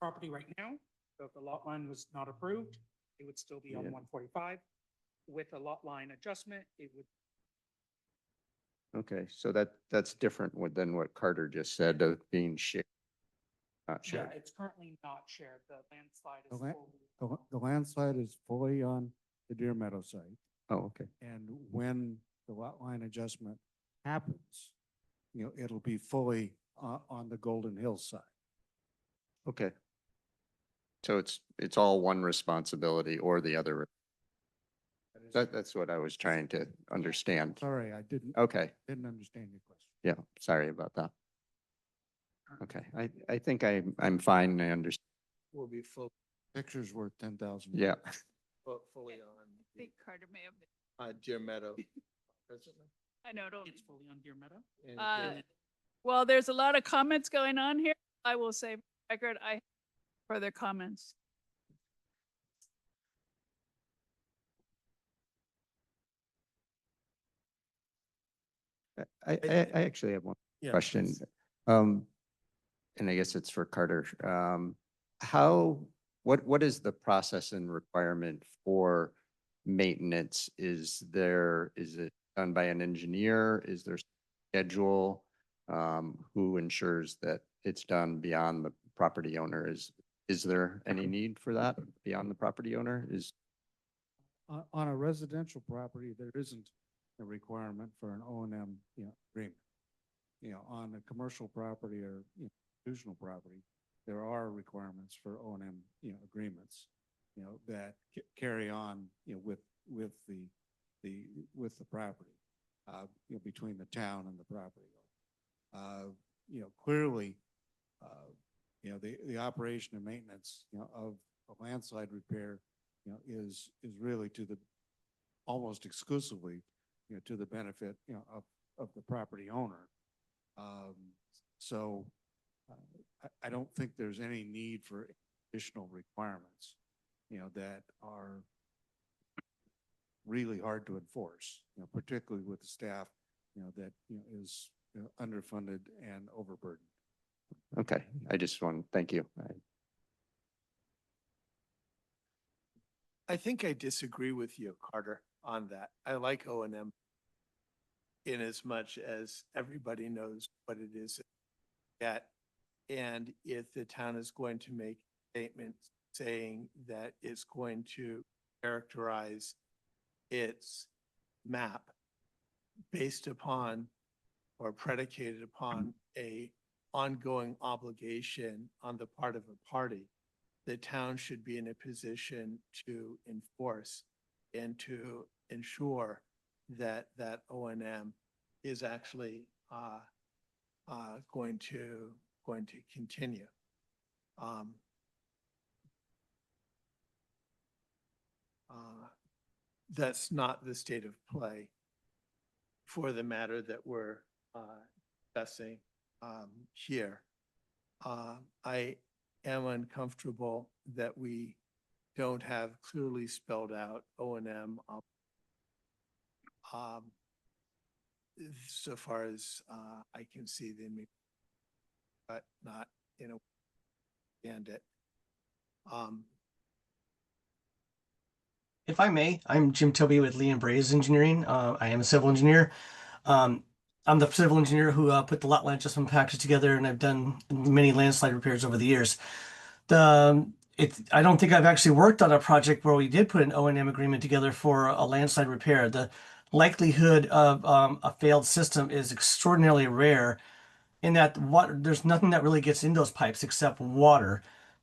property right now. So if the lot line was not approved, it would still be on Yeah. 145. With a lot line adjustment, it would. okay. So that's different than what Carter just said of being shared. Not Yeah, shared. it's currently not shared. The landslide The is la- fully. The landslide is fully on the Deer Meadow site. Oh, okay. And when the lot line adjustment happens, it'll be fully on the Golden Hills side. Okay. So it's all one responsibility or the other. That's what I was trying to understand. Sorry, I didn't Okay, understand your question. yeah, sorry about that. Okay, I think I'm fine. I understand. Will be full, Picture's worth 10,000. Yeah, fully I on think Carter may have, Deer Meadow. presently. I know, don't. It's fully on Deer Meadow. And Well, there's a lot of comments going on here. I will say, for the record, I have further comments. I actually have one Yeah, question. please. And I guess it's for Carter. What is the process and requirement for maintenance? Is it done by an engineer? Is there schedule? Who ensures that it's done beyond the property owner? Is there any need for that beyond the property owner? On a residential property, there isn't a requirement for an O and M, agreement. On a commercial property or institutional property, there are requirements for O and M, agreements, that carry on, with the property, between the town and the property owner. Clearly, the operation and maintenance, of a landslide repair, is really almost exclusively, to the benefit, of the property owner. So I don't think there's any need for additional requirements, that are really hard to enforce, particularly with the staff, that, is underfunded and overburdened. Okay, I just want to thank you. I think I disagree with you, Carter, on that. I like O and M in as much as everybody knows what it is at. And if the town is going to make statements saying that it's going to characterize its map based upon or predicated upon a ongoing obligation on the part of a party, the town should be in a position to enforce and to ensure that that O and M is actually going to continue. That's not the state of play for the matter that we're discussing here. I am uncomfortable that we don't have clearly spelled out O and M so far as I can see them, but not in a and it. If I may, I'm Jim Toby with Lee and Braze Engineering. I am a civil engineer. I'm the civil engineer who put the lot line adjustment package together, and I've done many landslide repairs over the years. I don't think I've actually worked on a project where we did put an O&M agreement together for a landslide repair. The likelihood of a failed system is extraordinarily rare in that there's nothing that really gets in those pipes except water.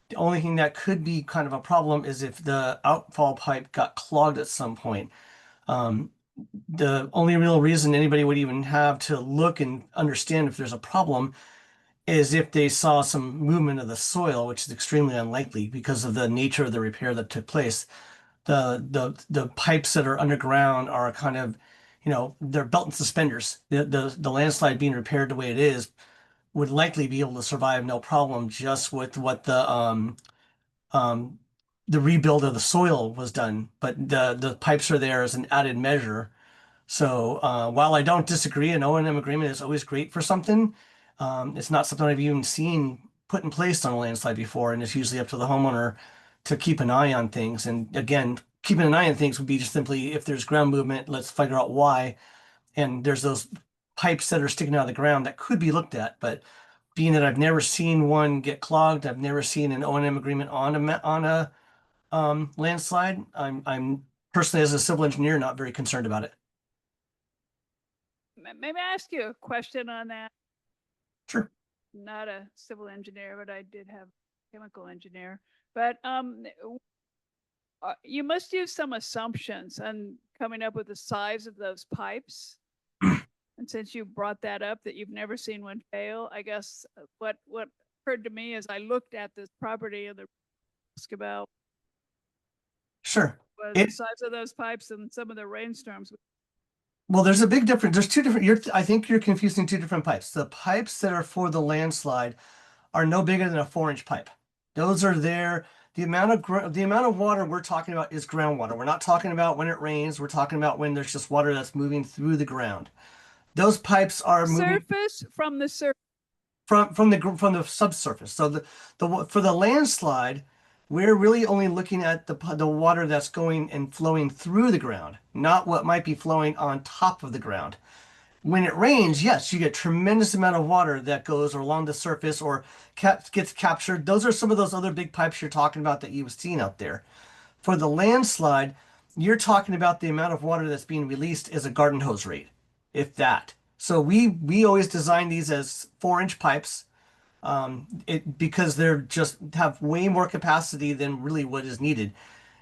The only thing that could be kind of a problem is if the outfall pipe got clogged at some point. The only real reason anybody would even have to look and understand if there's a problem is if they saw some movement of the soil, which is extremely unlikely because of the nature of the repair that took place. The pipes that are underground are kind of, they're belt and suspenders. The landslide being repaired the way it is would likely be able to survive no problem just with what the rebuild of the soil was done. But the pipes are there as an added measure. So while I don't disagree, an O&M agreement is always great for something. It's not something I've even seen put in place on a landslide before, and it's usually up to the homeowner to keep an eye on things. And again, keeping an eye on things would be just simply if there's ground movement, let's figure out why. And there's those pipes that are sticking out of the ground that could be looked at. But being that I've never seen one get clogged, I've never seen an O&M agreement on a landslide. I'm personally, as a civil engineer, not very concerned about it. Maybe I ask you a question on that. Sure. Not a civil engineer, but I did have a chemical engineer. But you must use some assumptions on coming up with the size of those pipes. And since you brought that up, that you've never seen one fail, I guess what occurred to me as I looked at this property and the risk about Sure. was the size of those pipes and some of the rainstorms. Well, there's a big difference. There's two different, I think you're confusing two different pipes. The pipes that are for the landslide are no bigger than a 4-inch pipe. Those are there. The amount of water we're talking about is groundwater. We're not talking about when it rains. We're talking about when there's just water that's moving through the ground. Those pipes are moving From the surface. from the subsurface. So for the landslide, we're really only looking at the water that's going and flowing through the ground, not what might be flowing on top of the ground. When it rains, yes, you get tremendous amount of water that goes along the surface or gets captured. Those are some of those other big pipes you're talking about that you've seen out there. For the landslide, you're talking about the amount of water that's being released as a garden hose rate, if that. So we always design these as 4-inch pipes, because they're just have way more capacity than really what is needed.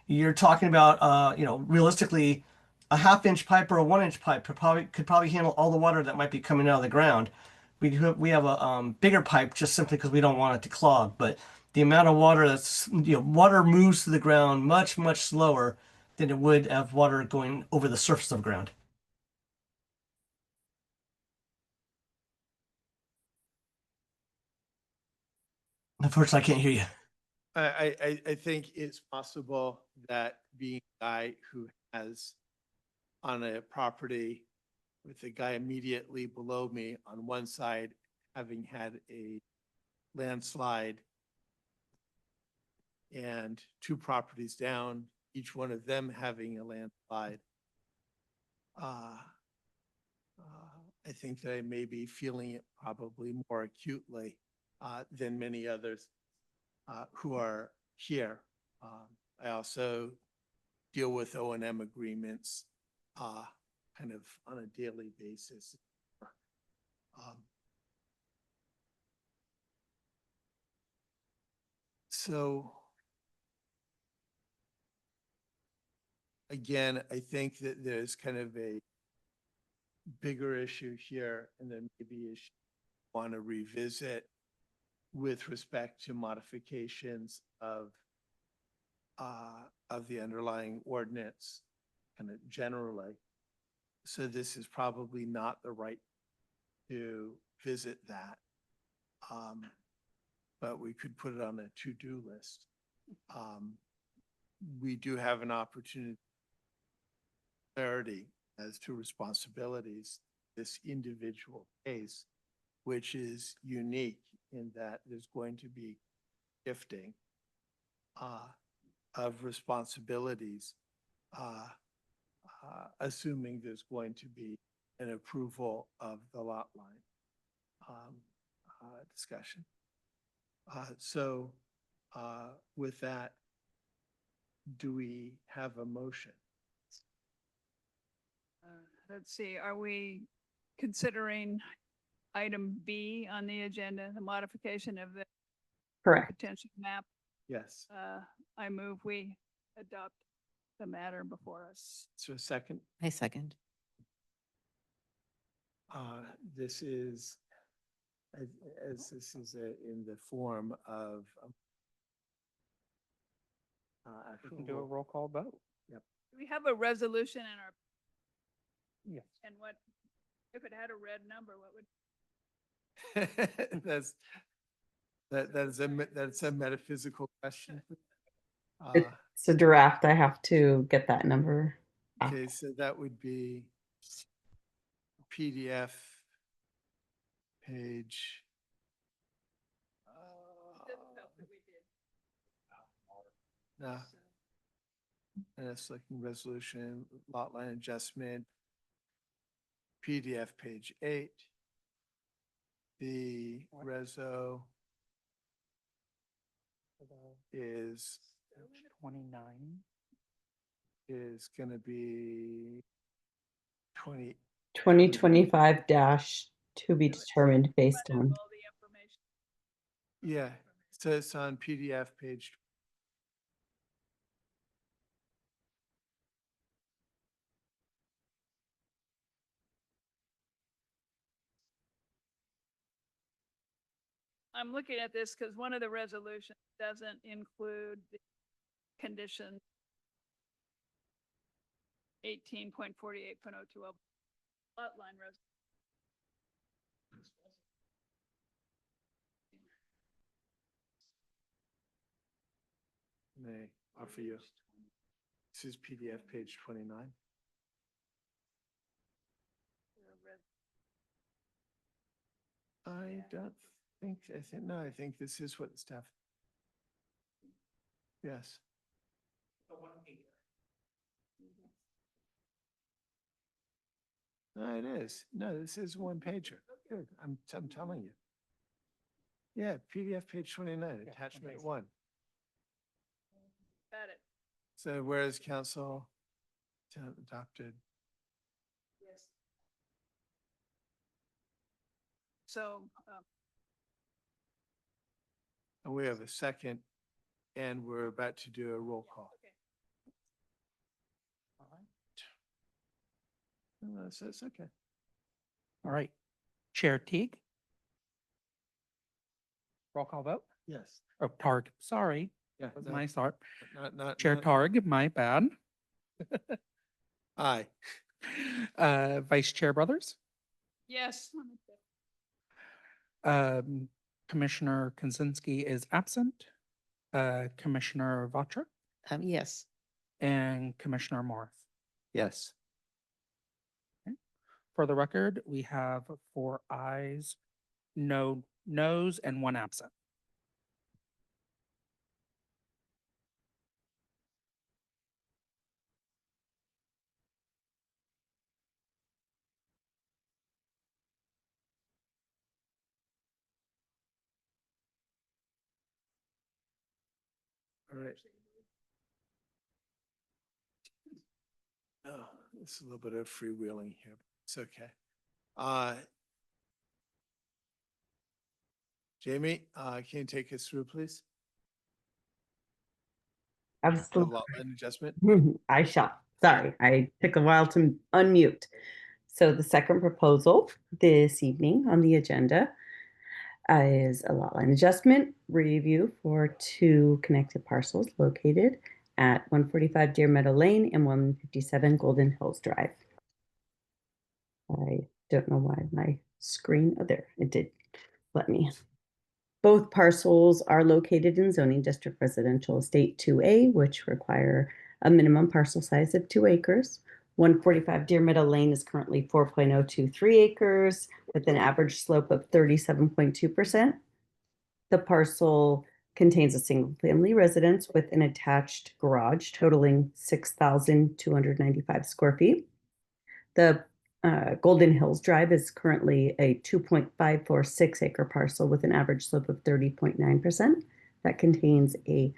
You're talking about, realistically, a 1/2-inch pipe or a 1-inch pipe could probably handle all the water that might be coming out of the ground. We have a bigger pipe just simply because we don't want it to clog. But the amount of water water moves to the ground much, much slower than it would have water going over the surface of the ground. Unfortunately, I can't hear you. I think it's possible that being a guy who has on a property with the guy immediately below me on one side, having had a landslide and 2 properties down, each one of them having a landslide. I think that I may be feeling it probably more acutely than many others who are here. I also deal with O&M agreements kind of on a daily basis. So again, I think that there's kind of a bigger issue here, and then maybe issue want to revisit with respect to modifications of the underlying ordinance kind of generally. So this is probably not the right to visit that. But we could put it on a to-do list. We do have an opportunity clarity as to responsibilities, this individual case, which is unique in that there's going to be shifting of responsibilities, assuming there's going to be an approval of the lot line discussion. So with that, do we have a motion? Let's see, are we considering item B on the agenda, the modification of the Correct. potential map? Yes. I move we adopt the matter before us. So a second, I second. this is, as this is in the form of We can do a roll call vote. Do we have a resolution in our, Yes. and what, if it had a red number, what would? that's a metaphysical question. It's a draft. I have to get that number. Okay, so that would be PDF page. No. And it's looking resolution, lot line adjustment. PDF page 8. The reso is 29. gonna be 2025 dash to be determined based All on. the information. yeah, so it's on PDF page. I'm looking at this because one of the resolutions doesn't include the condition 18.48.02 of lot line res. May offer you. This is PDF page 29. I think this is what the staff. Yes. No, it is. No, this is one pager. Good. I'm telling you. Yeah, PDF page 29, attachment 1. Got it. So whereas council Adopted. Yes. So, And we have a second, and we're about to do a roll call. So it's okay. All right. Chair Teague? Roll call vote? Yes. Oh, Targ, sorry. Yeah. Was no, my start. Not. Chair Targ, my bad. Aye. Vice Chair Brothers? yes. Commissioner Kozinski is absent. Commissioner Vatra Yes. and Commissioner Morris. Yes. For the record, we have 4 ayes, no noes, and 1 absent. All right. Oh, it's a little bit of freewheeling here. It's okay. Jamie, can you take us through, please? The Absolutely. lot line adjustment? I shall. Sorry, I took a while to unmute. So the second proposal this evening on the agenda is a lot line adjustment review for 2 connected parcels located at 145 Deer Meadow Lane and 157 Golden Hills Drive. I don't know why my screen, oh, there, it did let me. Both parcels are located in zoning district residential estate 2A, which require a minimum parcel size of 2 acres. 145 Deer Meadow Lane is currently 4.023 acres with an average slope of 37.2%. The parcel contains a single-family residence with an attached garage totaling 6,295 square feet. The Golden Hills Drive is currently a 2.546 acre parcel with an average slope of 30.9%. That contains a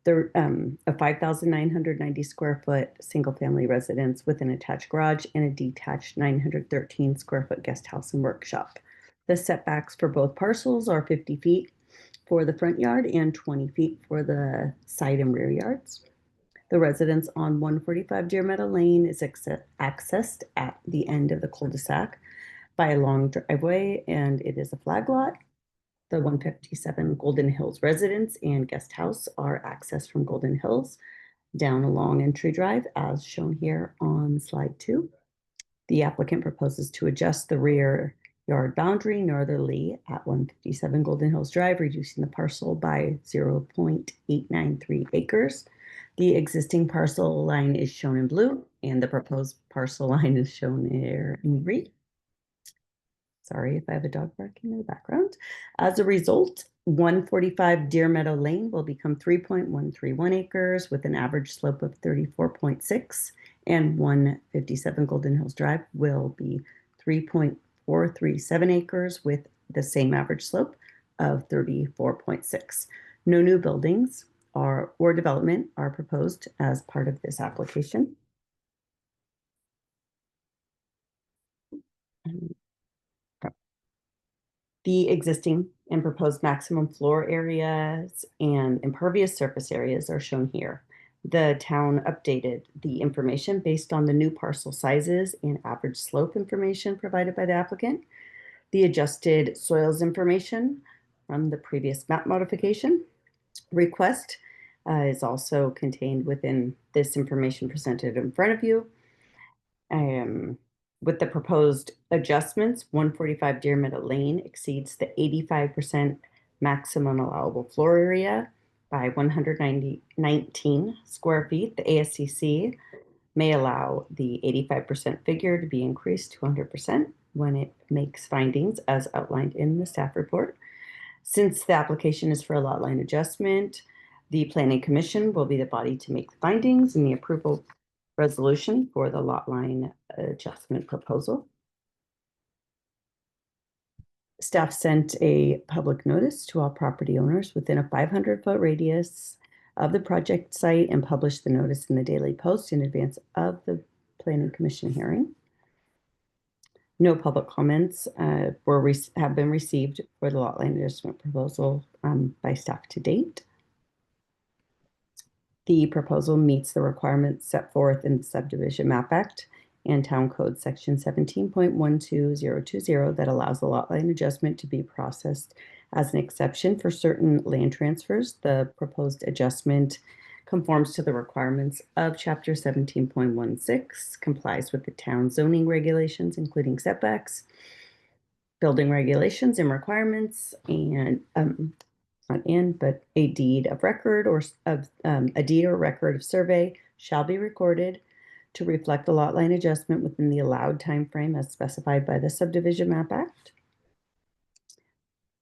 5,990 square foot single family residence with an attached garage and a detached 913 square foot guest house and workshop. The setbacks for both parcels are 50 feet for the front yard and 20 feet for the side and rear yards. The residence on 145 Deer Meadow Lane is accessed at the end of the cul-de-sac by a long driveway, and it is a flag lot. The 157 Golden Hills residence and guest house are accessed from Golden Hills down a long entry drive as shown here on slide 2. The applicant proposes to adjust the rear yard boundary northerly at 157 Golden Hills Drive, reducing the parcel by 0.893 acres. The existing parcel line is shown in blue and the proposed parcel line is shown here in green. Sorry if I have a dog barking in the background. As a result, 145 Deer Meadow Lane will become 3.131 acres with an average slope of 34.6, and 157 Golden Hills Drive will be 3.437 acres with the same average slope of 34.6. No new buildings or development are proposed as part of this application. The existing and proposed maximum floor areas and impervious surface areas are shown here. The town updated the information based on the new parcel sizes and average slope information provided by the applicant. The adjusted soils information from the previous map modification request is also contained within this information presented in front of you. With the proposed adjustments, 145 Deer Meadow Lane exceeds the 85% maximum allowable floor area by 119 square feet. The ASCC may allow the 85% figure to be increased to 100% when it makes findings as outlined in the staff report. Since the application is for a lot line adjustment, the Planning Commission will be the body to make the findings and the approval resolution for the lot line adjustment proposal. Staff sent a public notice to all property owners within a 500-foot radius of the project site and published the notice in the Daily Post in advance of the Planning Commission hearing. No public comments have been received for the lot line adjustment proposal by staff to date. The proposal meets the requirements set forth in the Subdivision Map Act and Town Code Section 17.12020 that allows the lot line adjustment to be processed as an exception for certain land transfers. The proposed adjustment conforms to the requirements of Chapter 17.16, complies with the town zoning regulations, including setbacks, building regulations and requirements, and but a deed of record or a deed or record of survey shall be recorded to reflect the lot line adjustment within the allowed time frame as specified by the Subdivision Map Act.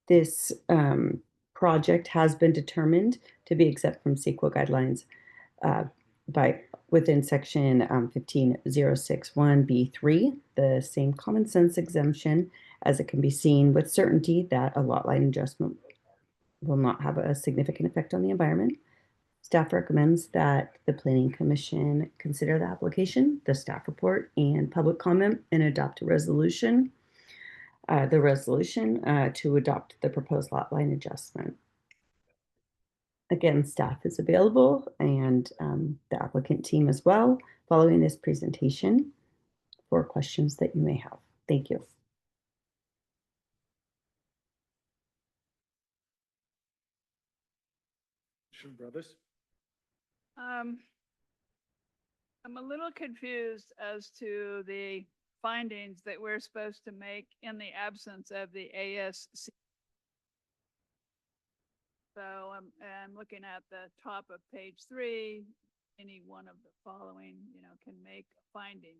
This project has been determined to be exempt from CEQA guidelines within section 15061B3, the same common sense exemption, as it can be seen with certainty that a lot line adjustment will not have a significant effect on the environment. Staff recommends that the Planning Commission consider the application, the staff report, and public comment and adopt a resolution. The resolution to adopt the proposed lot line adjustment. Again, staff is available and the applicant team as well following this presentation for questions that you may have. Thank you. Brothers? I'm a little confused as to the findings that we're supposed to make in the absence of the ASC. So I'm looking at the top of page 3, any one of the following, can make a finding.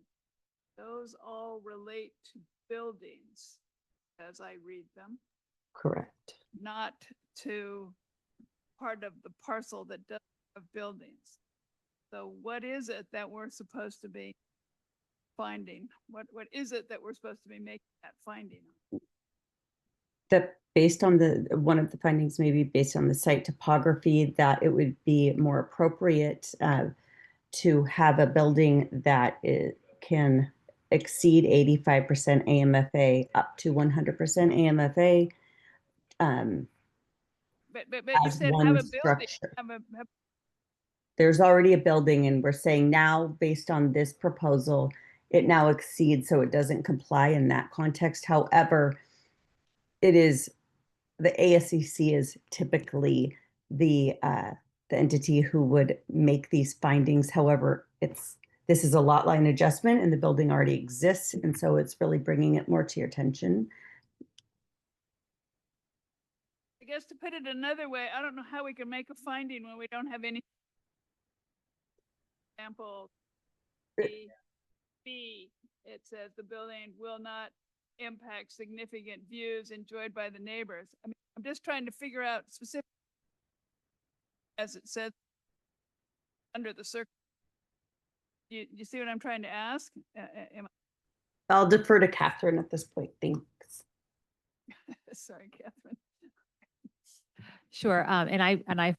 Those all relate to buildings as I read them, Correct. not to part of the parcel that does have buildings. So what is it that we're supposed to be finding? What is it that we're supposed to be making that finding on? That based on one of the findings, maybe based on the site topography, that it would be more appropriate to have a building that can exceed 85% AMFA up to 100% AMFA. But you as said one have a building. structure. Have There's already a building, and we're saying now, based on this proposal, it now exceeds, so it doesn't comply in that context. However, it is, the ASCC is typically the entity who would make these findings. However, this is a lot line adjustment and the building already exists, and so it's really bringing it more to your attention. I guess to put it another way, I don't know how we can make a finding when we don't have any example. B, it says the building will not impact significant views enjoyed by the neighbors. I mean, I'm just trying to figure out specific, as it says under the circle. You see what I'm trying to ask? I'll defer to Catherine at this point. Thanks. Sorry, Catherine. Sure. And I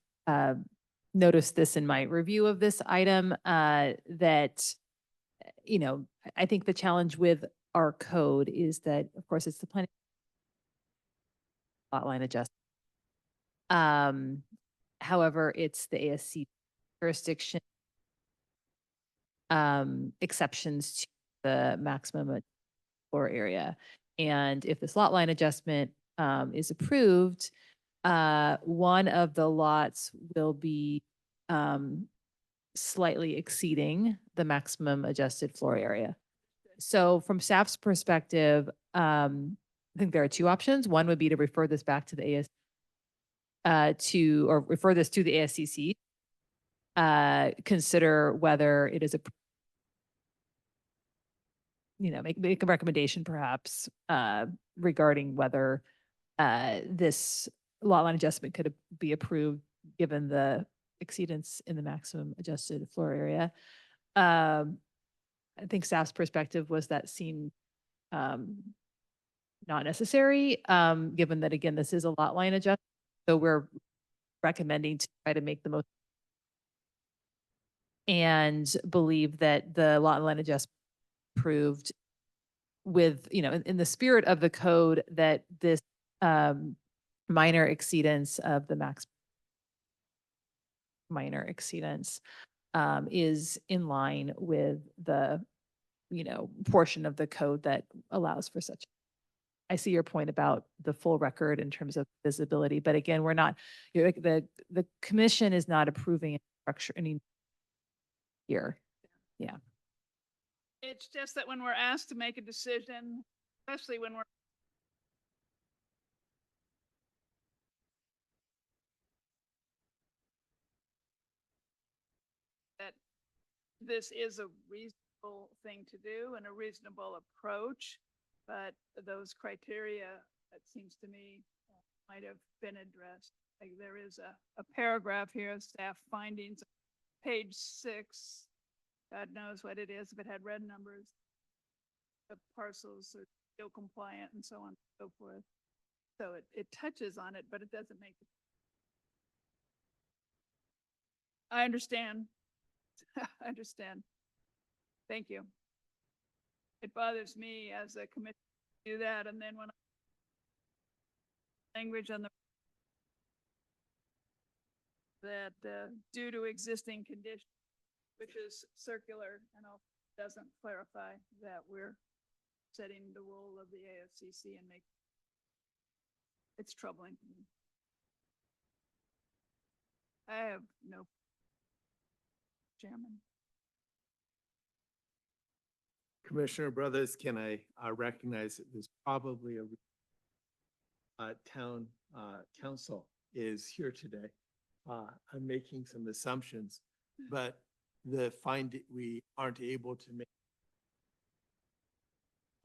noticed this in my review of this item, that, I think the challenge with our code is that, of course, it's the planning lot line adjustment. However, it's the ASC jurisdiction exceptions to the maximum floor area. And if this lot line adjustment is approved, one of the lots will be slightly exceeding the maximum adjusted floor area. So from staff's perspective, I think there are two options. One would be to refer this back to the or refer this to the ASCC. Consider whether it is make a recommendation perhaps regarding whether this lot line adjustment could be approved given the exceedance in the maximum adjusted floor area. I think staff's perspective was that seemed not necessary, given that, again, this is a lot line adjustment. So we're recommending to try to make the most. and believe that the lot line adjustment approved with, in the spirit of the code, that this minor exceedance of the max minor exceedance is in line with the, portion of the code that allows for such. I see your point about the full record in terms of visibility, but again, we're not, the commission is not approving any structure any here. Yeah. It's just that when we're asked to make a decision, especially when we're that this is a reasonable thing to do and a reasonable approach, but those criteria, it seems to me, might have been addressed. Like there is a paragraph here of staff findings, page 6. God knows what it is if it had red numbers. The parcels are still compliant and so on and so forth. So it touches on it, but it doesn't make it. I understand. I understand. Thank you. It bothers me as a committee to do that, and then when language on the that due to existing conditions, which is circular and all, doesn't clarify that we're setting the role of the AFCC and make it's troubling to me. I have no Chairman. Commissioner Brothers, can I recognize that there's probably a town council is here today. I'm making some assumptions, but we aren't able to make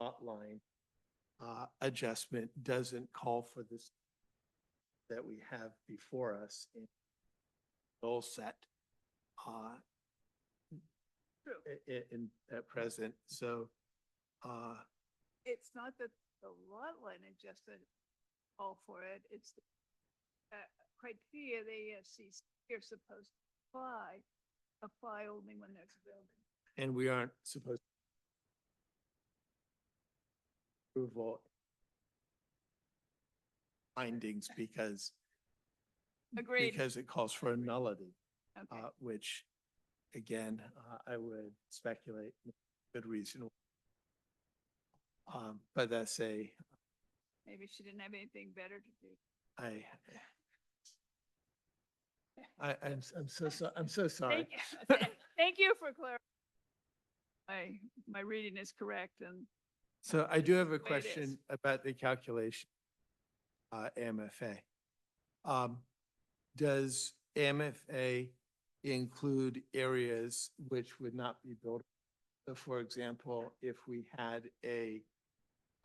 lot line adjustment doesn't call for this that we have before us in goal set. True. In at present, so It's not that the lot line adjustment call for it, it's the criteria the AFCC are supposed to apply only when there's a building. and we aren't supposed to approval findings because Agreed. because it calls for a nullity, Okay. which again, I would speculate good reason. But that's Maybe she didn't have anything better to do. I'm so sorry. Thank you for clarifying. My reading is correct and So I do have a the way it is. question about the calculation, AMFA. Does AMFA include areas which would not be built? So for example, if we had a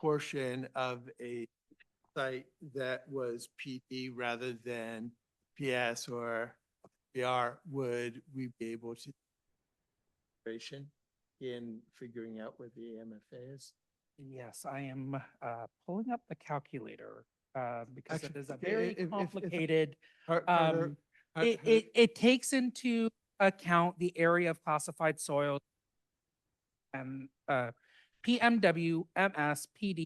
portion of a site that was PD rather than PS or PR, would we be able to in figuring out what the AMFA is? Yes, I am pulling up the calculator because it Actually, is a if- very if- complicated. Carter, It takes into account the area of classified soil and PMW, MS, PD,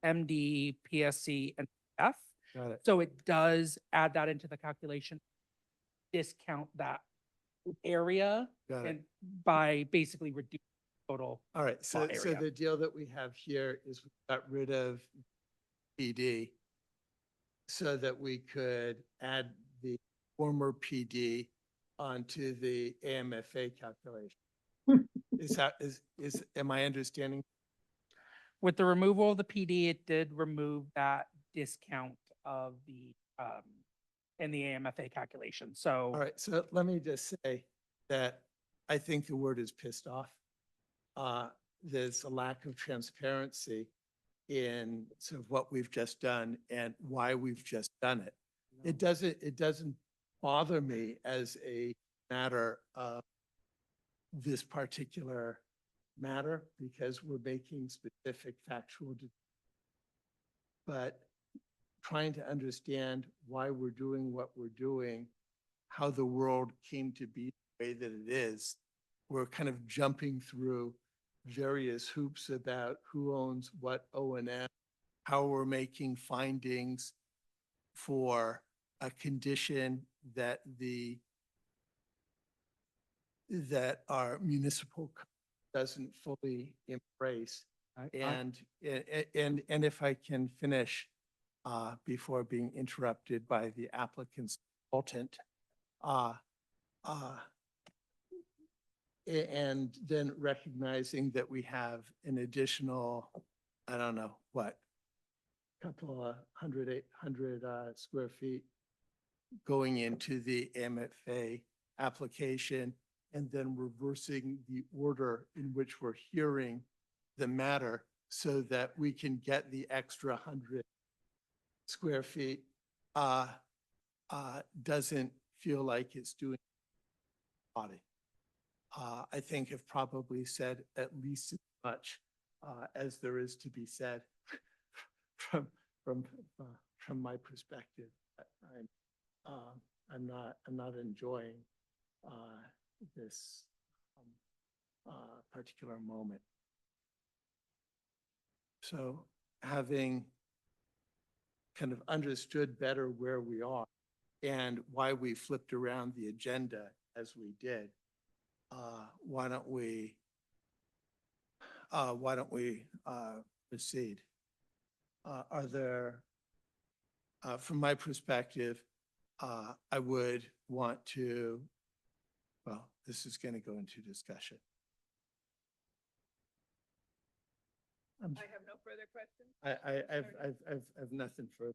MD, PSC, and F. got it. So it does add that into the calculation, discount that area Got it. and by basically reducing total. All right, so area. the deal that we have here is we got rid of PD so that we could add the former PD onto the AMFA calculation. Am I understanding? With the removal of the PD, it did remove that discount of the in the AMFA calculation. So. All right, so let me just say that I think the word is pissed off. There's a lack of transparency in sort of what we've just done and why we've just done it. It doesn't bother me as a matter of this particular matter because we're making specific factual, but trying to understand why we're doing what we're doing, how the world came to be the way that it is, we're kind of jumping through various hoops about who owns what O and M, how we're making findings for a condition that that our municipal code doesn't fully embrace. And if I can finish before being interrupted by the applicant's consultant, and then recognizing that we have an additional, I don't know, what, couple of hundred square feet going into the MFA application, and then reversing the order in which we're hearing the matter so that we can get the extra 100 square feet, doesn't feel like it's doing body. I think have probably said at least as much as there is to be said from my perspective. I'm not enjoying this particular moment. So having kind of understood better where we are and why we flipped around the agenda as we did, why don't we proceed? Are there, from my perspective, I would want to, well, this is going to go into discussion. I have no further questions. I've nothing further.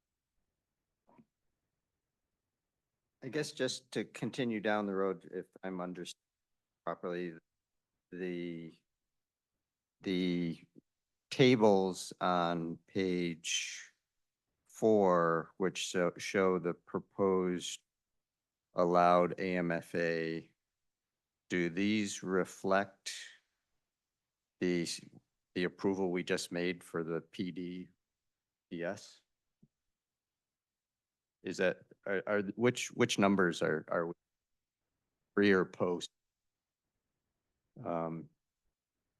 I guess just to continue down the road, if I'm understanding properly, the tables on page 4, which show the proposed allowed AMFA, do these reflect the approval we just made for the PDS? Is that, which numbers are we pre or post?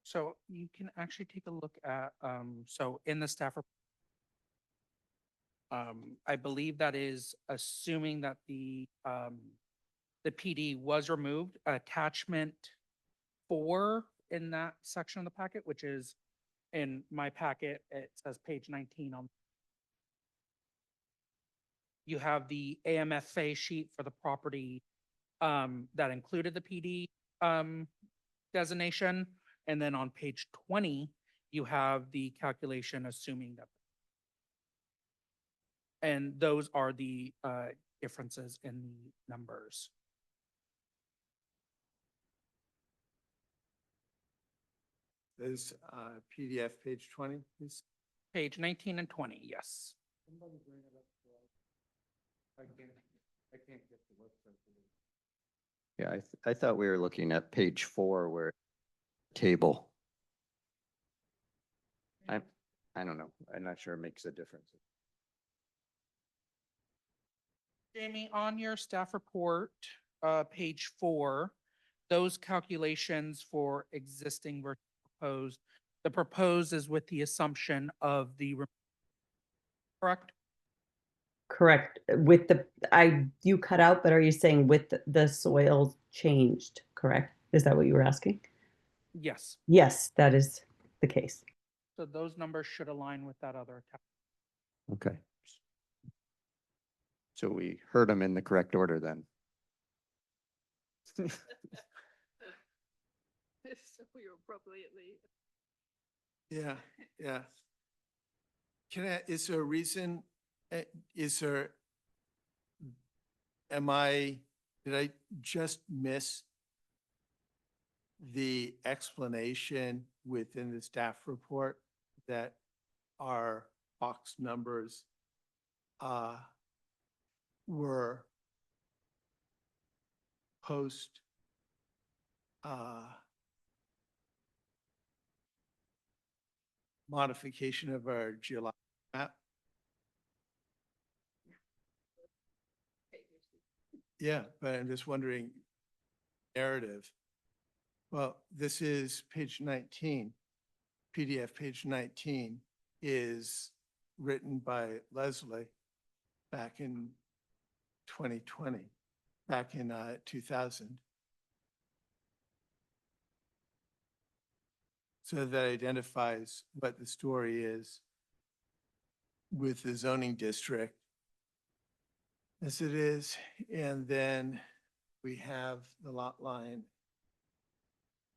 So you can actually take a look at, so in the staff report, I believe that is assuming that the PD was removed. Attachment 4 in that section of the packet, which is in my packet, it says page 19 on. You have the AMFA sheet for the property that included the PD designation. And then on page 20, you have the calculation assuming that. And those are the differences in the numbers. There's PDF page 20, please. Page 19 and 20, yes. I can't get the website. Yeah, I thought we were looking at page 4 where table. I don't know. I'm not sure it makes a difference. Jamie, on your staff report, page 4, those calculations for existing versus proposed, the proposed is with the assumption of the, correct? Correct. With you cut out, but are you saying with the soil changed, correct? Is that what you were asking? Yes. Yes, that is the case. So those numbers should align with that other. Okay. So we heard them in the correct order then. So we appropriately. Yeah, yeah. Is there a reason, did I just miss the explanation within the staff report that our box numbers were post modification of our geologic map? Yeah, but I'm just wondering, narrative, Well, this is page 19. PDF page 19 is written by Leslie back in 2020, back in 2000. So that identifies what the story is with the zoning district as it is. And then we have the lot line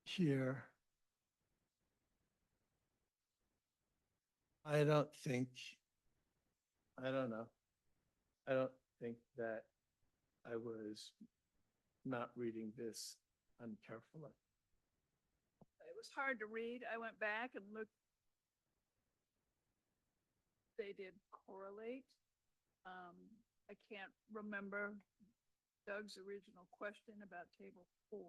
here. I don't know. I don't think that I was not reading this uncarefully. It was hard to read. I went back and looked. They did correlate. I can't remember Doug's original question about table 4.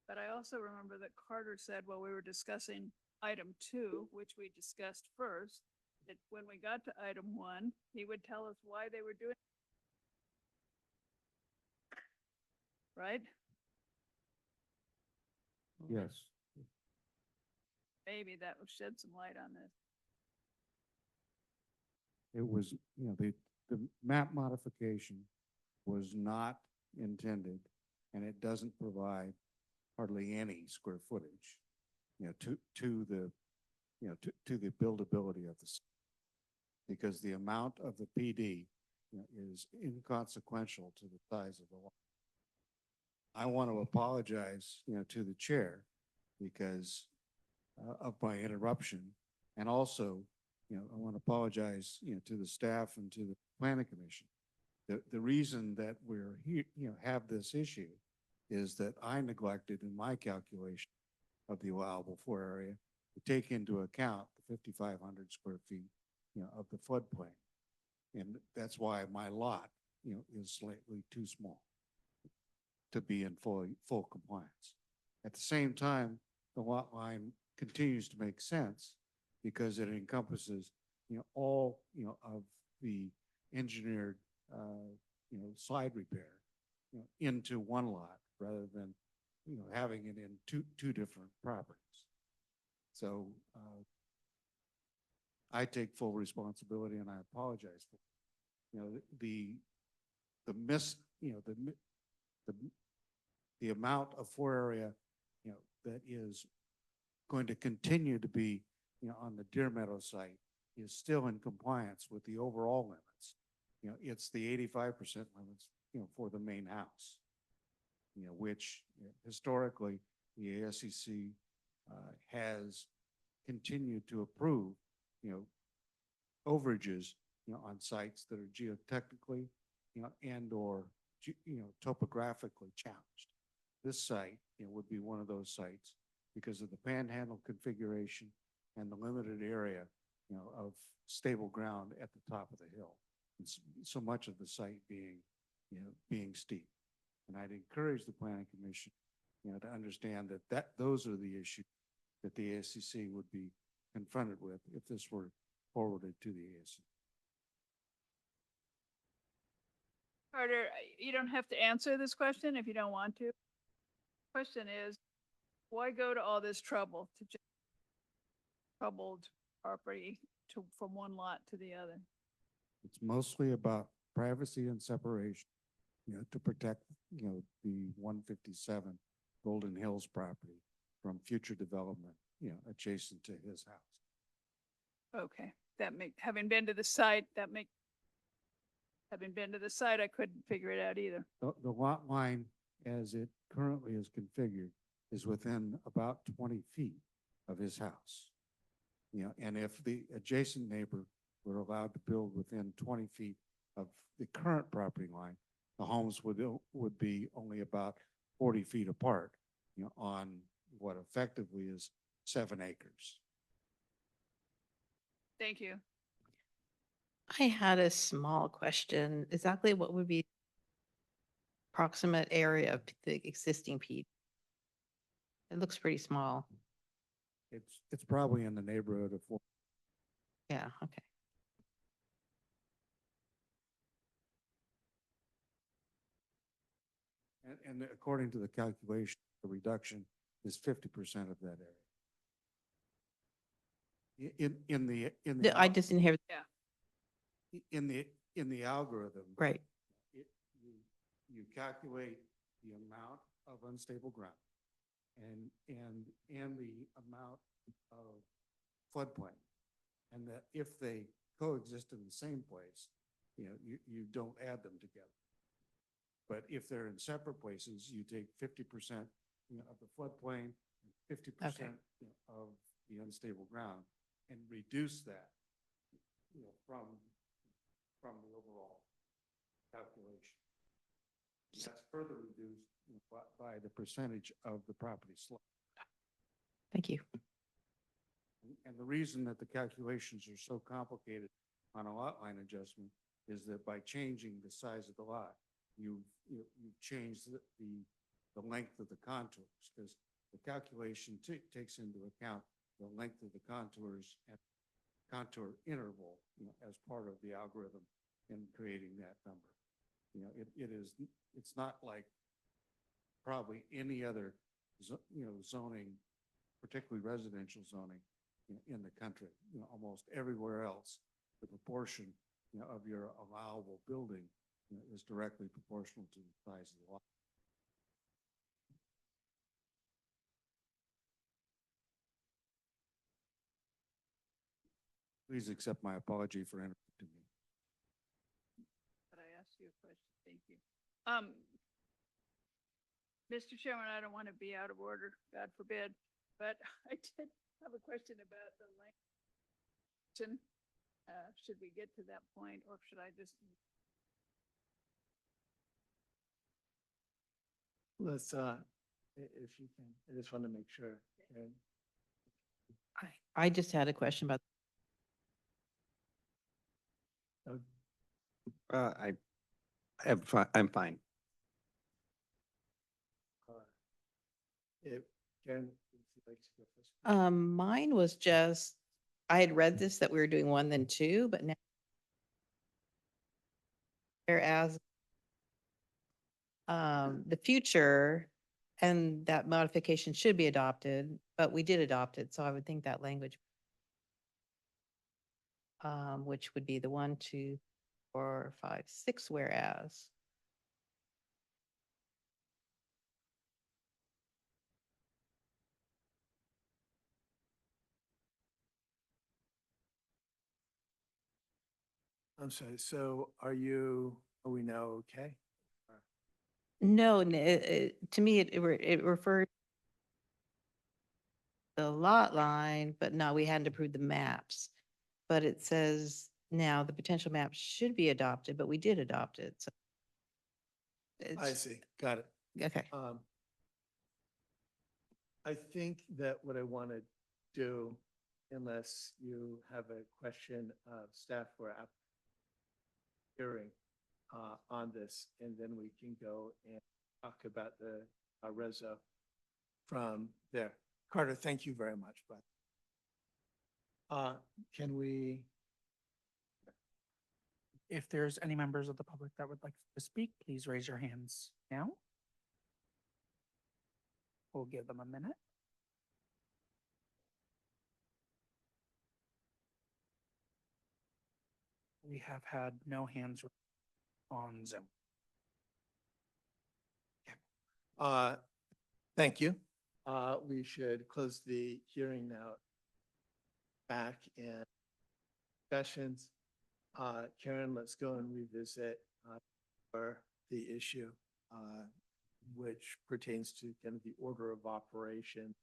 But I also remember that Carter said while we were discussing item 2, which we discussed first, that when we got to item 1, he would tell us why they were doing. Right? Yes. Maybe that will shed some light on this. It was, the map modification was not intended, and it doesn't provide hardly any square footage, to the, to the buildability of the, because the amount of the PD, is inconsequential to the size of the lot. I want to apologize, to the chair because of my interruption, and also, I want to apologize, to the staff and to the planning commission. The reason that we're here, have this issue is that I neglected in my calculation of the allowable floor area to take into account the 5,500 square feet, of the floodplain. And that's why my lot, is slightly too small to be in full compliance. At the same time, the lot line continues to make sense because it encompasses, all, of the engineered, slide repair, into one lot rather than, having it in two different properties. So, I take full responsibility and I apologize for, the amount of floor area, that is going to continue to be, on the Deer Meadow site is still in compliance with the overall limits. It's the 85% limits, for the main house, which historically the ASCC has continued to approve, overages, on sites that are geotechnically, and or, topographically challenged. This site, would be one of those sites because of the panhandle configuration and the limited area, of stable ground at the top of the hill. And so much of the site being steep. And I'd encourage the planning commission, to understand that those are the issues that the ASCC would be confronted with if this were forwarded to the ASCC. Carter, you don't have to answer this question if you don't want to. Question is, why go to all this trouble to just troubled property from one lot to the other? It's mostly about privacy and separation, to protect, the 157 Golden Hills property from future development, adjacent to his house. Okay, having been to the site, having been to the site, I couldn't figure it out either. The lot line, as it currently is configured, is within about 20 feet of his house. And if the adjacent neighbor were allowed to build within 20 feet of the current property line, the homes would be only about 40 feet apart, on what effectively is 7 acres. Thank you. I had a small question. Exactly what would be approximate area of the existing PD? It looks pretty small. It's probably in the neighborhood of 4. Yeah, okay. And according to the calculation, the reduction is 50% of that area. In the, I just didn't hear, in the algorithm. right. You calculate the amount of unstable ground and the amount of floodplain. And that if they coexist in the same place, you don't add them together. But if they're in separate places, you take 50%, of the floodplain, 50% of the unstable ground, and reduce that, from the overall calculation. That's further reduced by the percentage of the property slope. Thank you. And the reason that the calculations are so complicated on a lot line adjustment is that by changing the size of the lot, you've changed the length of the contours, because the calculation takes into account the length of the contours and contour interval, as part of the algorithm in creating that number. It's not like probably any other, zoning, particularly residential zoning in the country. Almost everywhere else, the proportion, of your allowable building, is directly proportional to the size of the lot. Please accept my apology for interrupting you. But I asked you a question. Thank you. Mr. Chairman, I don't want to be out of order, God forbid, but I did have a question about the length. Should we get to that point, or should I just? Let's, if you can, I just want to make sure. Karen. I just had a question about, I'm fine. If Karen, if you'd like to go first. mine was just, I had read this that we were doing one then two, but now whereas the future and that modification should be adopted, but we did adopt it, so I would think that language which would be the 1, 2, 4, 5, 6 whereas. I'm sorry, so are we now okay? No, to me, it referred the lot line, but no, we hadn't approved the maps. But it says now the potential map should be adopted, but we did adopt it, so. I it's- see, got it. Okay, I think that what I want to do, unless you have a question of staff or hearing on this, and then we can go and talk about the reso from there. Carter, thank you very much, bud. Can we, If there's any members of the public that would like to speak, please raise your hands now. We'll give them a minute. We have had no hands on Zoom. thank you. We should close the hearing now. Back in discussions. Karen, let's go and revisit for the issue, which pertains to kind of the order of operation.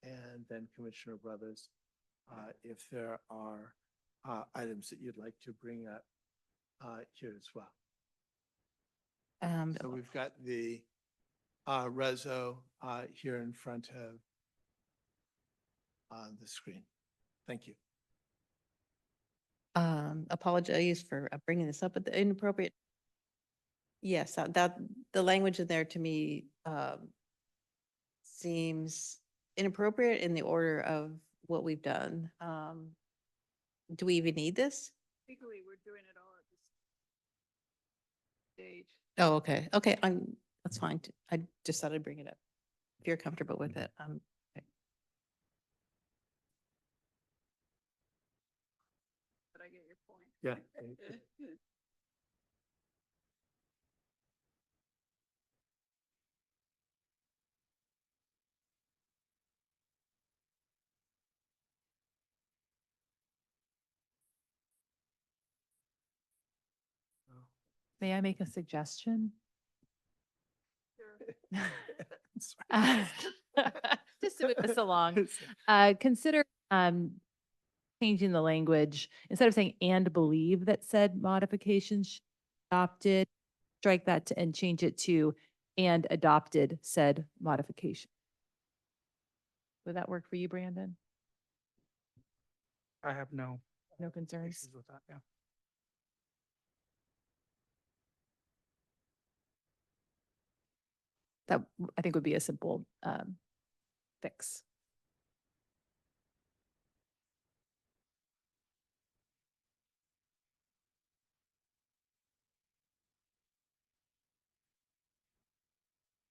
And then Commissioner Brothers, if there are items that you'd like to bring up here as well. So we've got the reso here in front of the screen. Thank you. apologize for bringing this up, but the inappropriate. Yes, that, the language in there to me, seems inappropriate in the order of what we've done. Do we even need this? Legally, we're doing it all at this stage. Oh, okay, okay, that's fine. I just thought I'd bring it up. if you're comfortable with it. But I get your point. Yeah. May I make a suggestion? Sure. Just to move this along, consider changing the language, instead of saying and believe that said modifications should be adopted, strike that and change it to and adopted said modification. Would that work for you, Brandon? I have no No concerns? issues with that, yeah. That I think would be a simple fix.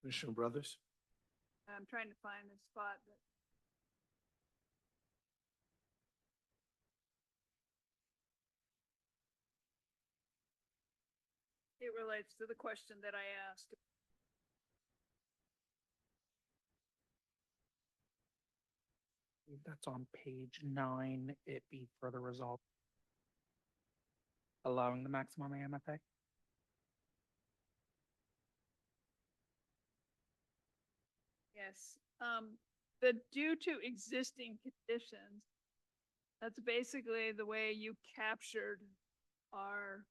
Commissioner Brothers? I'm trying to find the spot that. It relates to the question that I asked. That's on page 9, it be further resolved. Allowing the maximum AMFA. Yes, the due to existing conditions, that's basically the way you captured our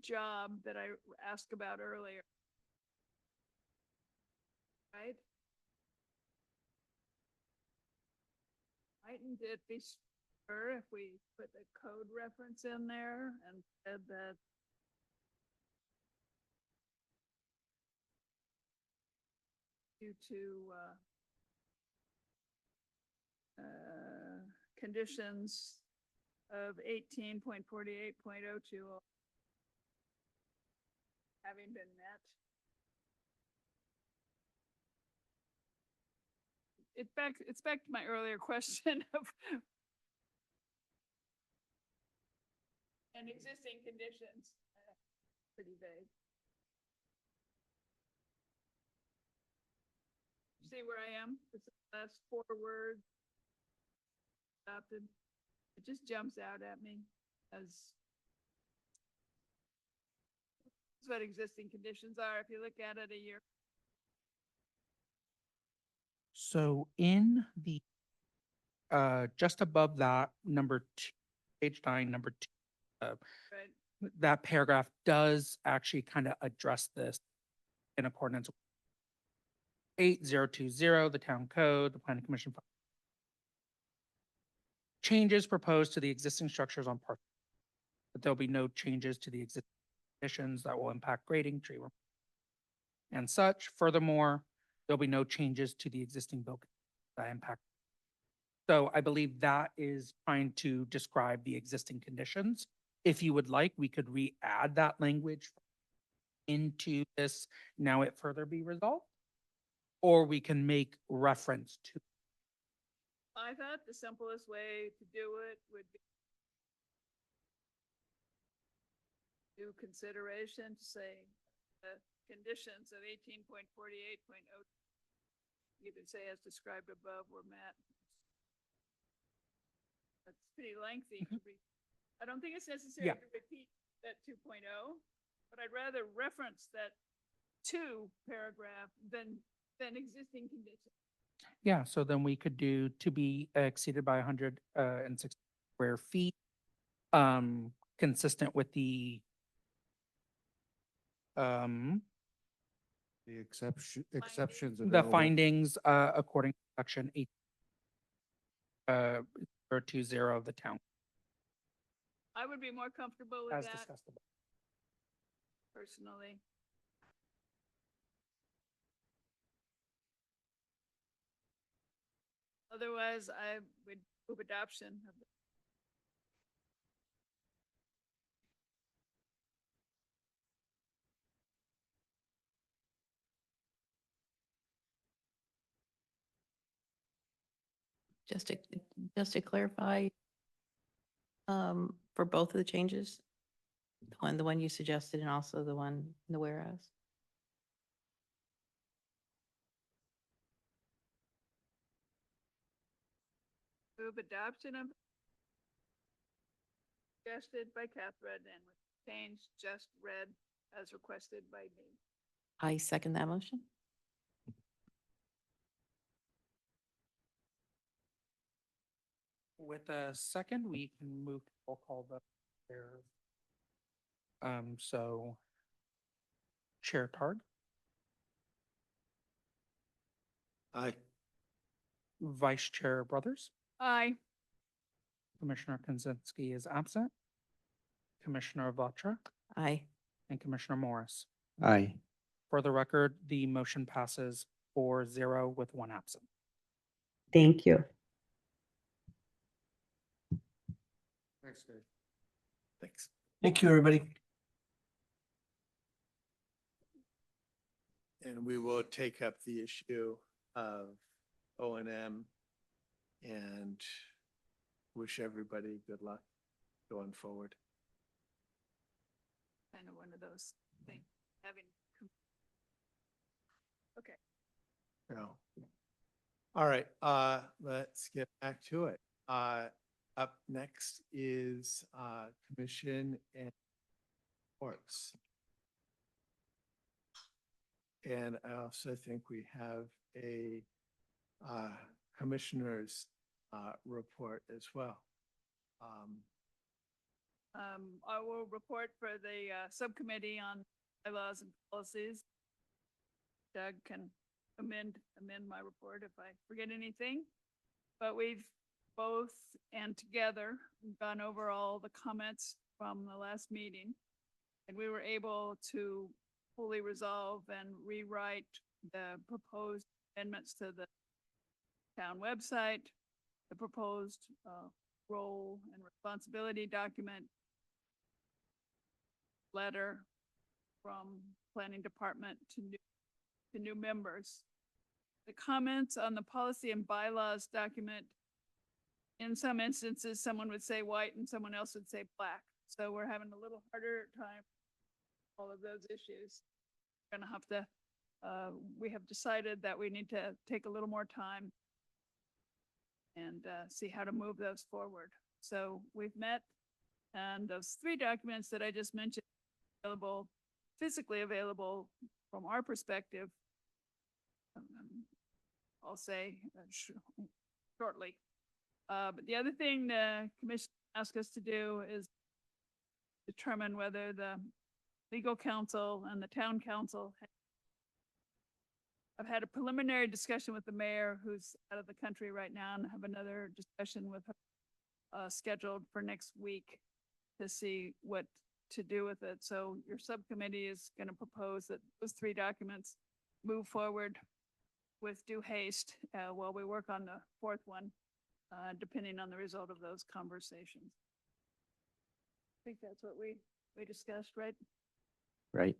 job that I asked about earlier. Right? Mightn't it be sure if we put the code reference in there and said that due to conditions of 18.48.02 having been met? It's back to my earlier question of and existing conditions. Pretty vague. See where I am? It's the last 4 words. Adopted. It just jumps out at me as that's what existing conditions are. If you look at it a year. So in the, just above that, number 2, page 9, number 2, Right. that paragraph does actually kind of address this in accordance with 8020, the town code, the planning commission. Changes proposed to the existing structures on parcel. But there'll be no changes to the existing conditions that will impact grading, tree removal, and such. Furthermore, there'll be no changes to the existing building that impact. So I believe that is trying to describe the existing conditions. If you would like, we could re-add that language into this, now it further be resolved. Or we can make reference to. I thought the simplest way to do it would be due consideration to say the conditions of 18.48.0 you could say as described above were met. That's pretty lengthy to read. I don't think it's necessary Yeah. to repeat that 2.0, but I'd rather reference that 2 paragraph than existing conditions. Yeah, so then we could do to be exceeded by 160 square feet. Consistent with the The exceptions. the available. findings, according to section 8. 020 of the town. I would be more comfortable with As that discussed above. personally. Otherwise, I would move adoption of the just to clarify, for both of the changes, the one you suggested and also the one in the whereas. Move adoption of suggested by Catherine and with change just read as requested by me. I second that motion. With a second, we can move to roll call vote there. So Chair Targ, Aye. Vice Chair Brothers, Aye. Commissioner Kozinski is absent, Commissioner Vatra, Aye. and Commissioner Morris. Aye. For the record, the motion passes 4-0 with one absent. Thank you. Thanks, Dave. Thanks. Thank you, everybody. And we will take up the issue of O and M and wish everybody good luck going forward. Kind of one of those things, having. Okay. No. All right, let's get back to it. Up next is, commission and reports. And I also think we have a, commissioner's, report as well. I will report for the subcommittee on bylaws and policies. Doug can amend my report if I forget anything. But we've both and together gone over all the comments from the last meeting. And we were able to fully resolve and rewrite the proposed amendments to the town website, the proposed role and responsibility document, letter from planning department to new members. The comments on the policy and bylaws document, in some instances, someone would say white and someone else would say black. So we're having a little harder time with all of those issues. We're gonna have to, we have decided that we need to take a little more time and see how to move those forward. So we've met, and those 3 documents that I just mentioned, available, physically available from our perspective, I'll say shortly. But the other thing the commission asked us to do is determine whether the legal counsel and the town council I've had a preliminary discussion with the mayor, who's out of the country right now, and have another discussion with her scheduled for next week to see what to do with it. So your subcommittee is going to propose that those 3 documents move forward with due haste while we work on the 4th one, depending on the result of those conversations. I think that's what we discussed, right? Right.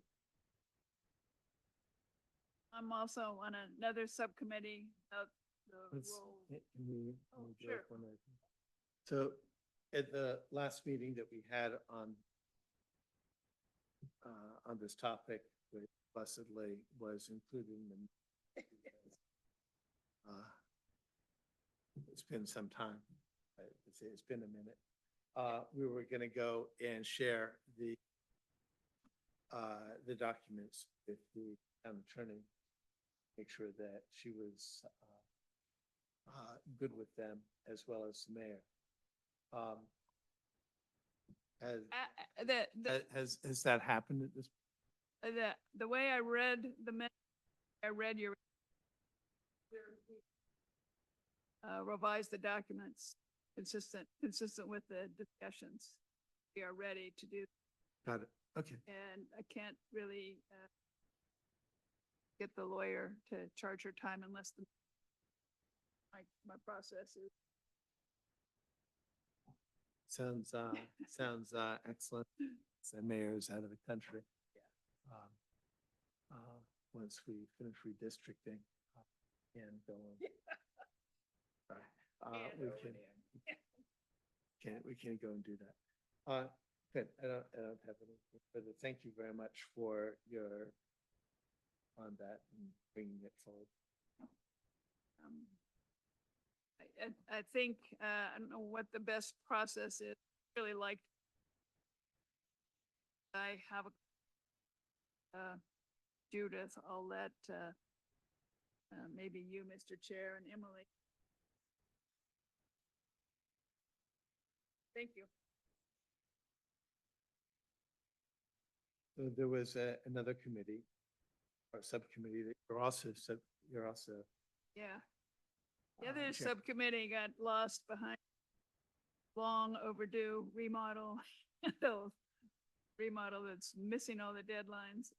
I'm also on another subcommittee of the Let's- role. can we- Oh, we do sure. it one at a time? So at the last meeting that we had on this topic, which blessedly was including the it's been some time. It's been a minute. We were gonna go and share the documents with the town attorney, make sure that she was good with them as well as the mayor. Has that happened at this? The way I read I read your revise the documents consistent with the discussions. We are ready to do, Got it. Okay. and I can't really get the lawyer to charge her time unless my process is. Sounds excellent. The mayor's out of the country. Once we finish redistricting and go on. Sorry. we can go and do that. Good, I don't have anything further. Thank you very much for your, on that and bringing it forward. Um, I think, I don't know what the best process is. Really like, I have Judith, I'll let maybe you, Mr. Chair, and Emily. Thank you. So there was another committee or subcommittee that you're also, Yeah. The other chair. subcommittee got lost behind long overdue remodel. the Remodel that's missing all the deadlines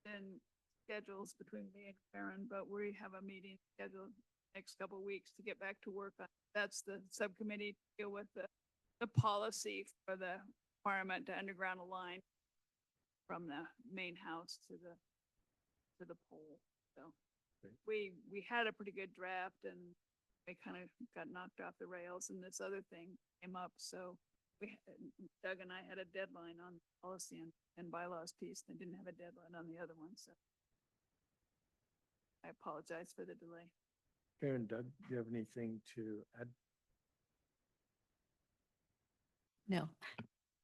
and schedules between me and Karen, but we have a meeting scheduled next couple of weeks to get back to work on. That's the subcommittee to deal with the policy for the requirement to underground a line from the main house to the pole. So Great. we had a pretty good draft and we kind of got knocked off the rails and this other thing came up. So Doug and I had a deadline on policy and bylaws piece and didn't have a deadline on the other one. So I apologize for the delay. Karen, Doug, do you have anything to add? No.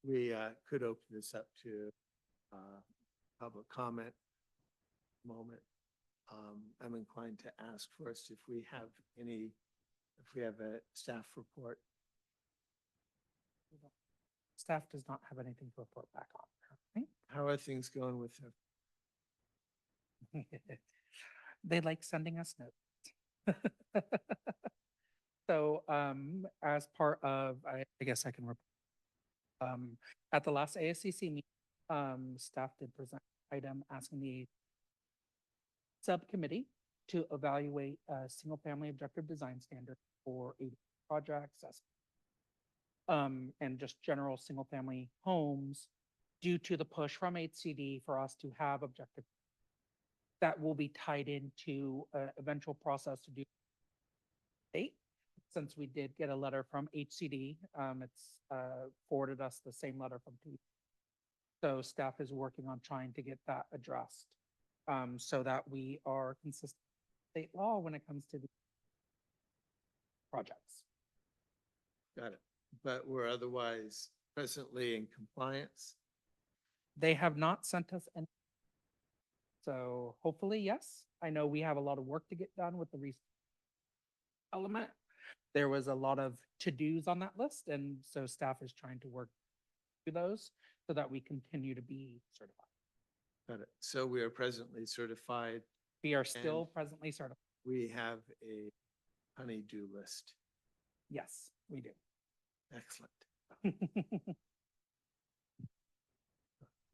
We could open this up to public comment moment. I'm inclined to ask first if we have a staff report. Staff does not have anything to report back on currently. How are things going with them? They like sending us notes. So, as part of, I guess I can report. At the last ASCC meeting, staff did present an item asking the subcommittee to evaluate a single-family objective design standard for a projects, and just general single-family homes due to the push from HCD for us to have objective that will be tied into an eventual process to do state. Since we did get a letter from HCD, it's forwarded us the same letter from T. So staff is working on trying to get that addressed, so that we are consistent with state law when it comes to the projects. Got it. But we're otherwise presently in compliance. They have not sent us any. So hopefully, yes. I know we have a lot of work to get done with the element. There was a lot of to-dos on that list, and so staff is trying to work through those so that we continue to be certified. Got it. So we are presently certified. We are still And- presently certified. We have a honey-do list. Yes, we do. Excellent.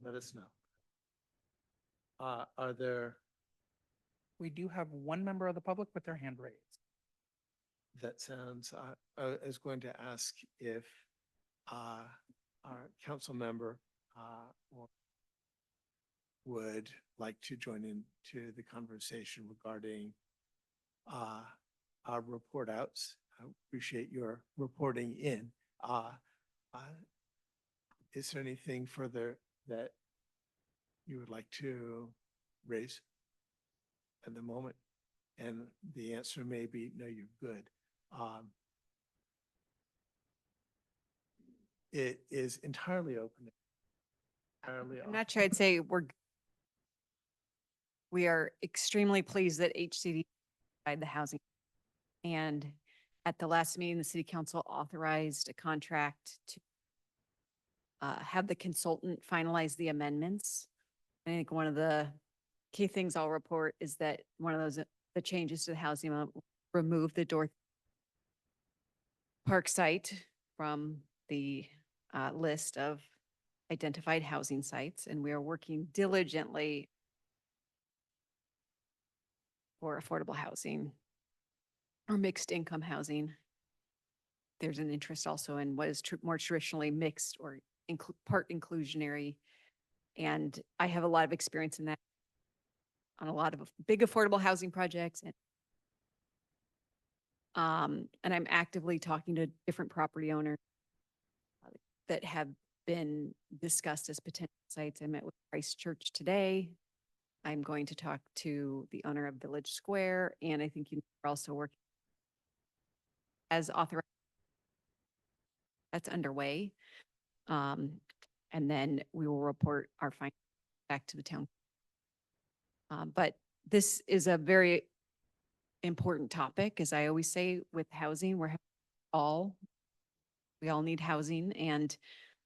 Let us know. Are there, We do have one member of the public with their hand raised. that sounds, I was going to ask if our council member would like to join into the conversation regarding our report outs. I appreciate your reporting in. Is there anything further that you would like to raise at the moment? And the answer may be, no, you're good. It is entirely open. Entirely I'm not sure I'd say we are extremely pleased that HCD provided the housing. And at the last meeting, the city council authorized a contract to have the consultant finalize the amendments. I think one of the key things I'll report is that one of those, the changes to the housing, remove the Dorothy Park site from the list of identified housing sites, and we are working diligently for affordable housing or mixed income housing. There's an interest also in what is more traditionally mixed or part inclusionary. And I have a lot of experience in that on a lot of big affordable housing projects. And And I'm actively talking to different property owners that have been discussed as potential sites. I met with Christchurch today. I'm going to talk to the owner of Village Square, and I think you're also working as authorized. That's underway. And then we will report our findings back to the town. But this is a very important topic, as I always say, with housing. We all need housing, and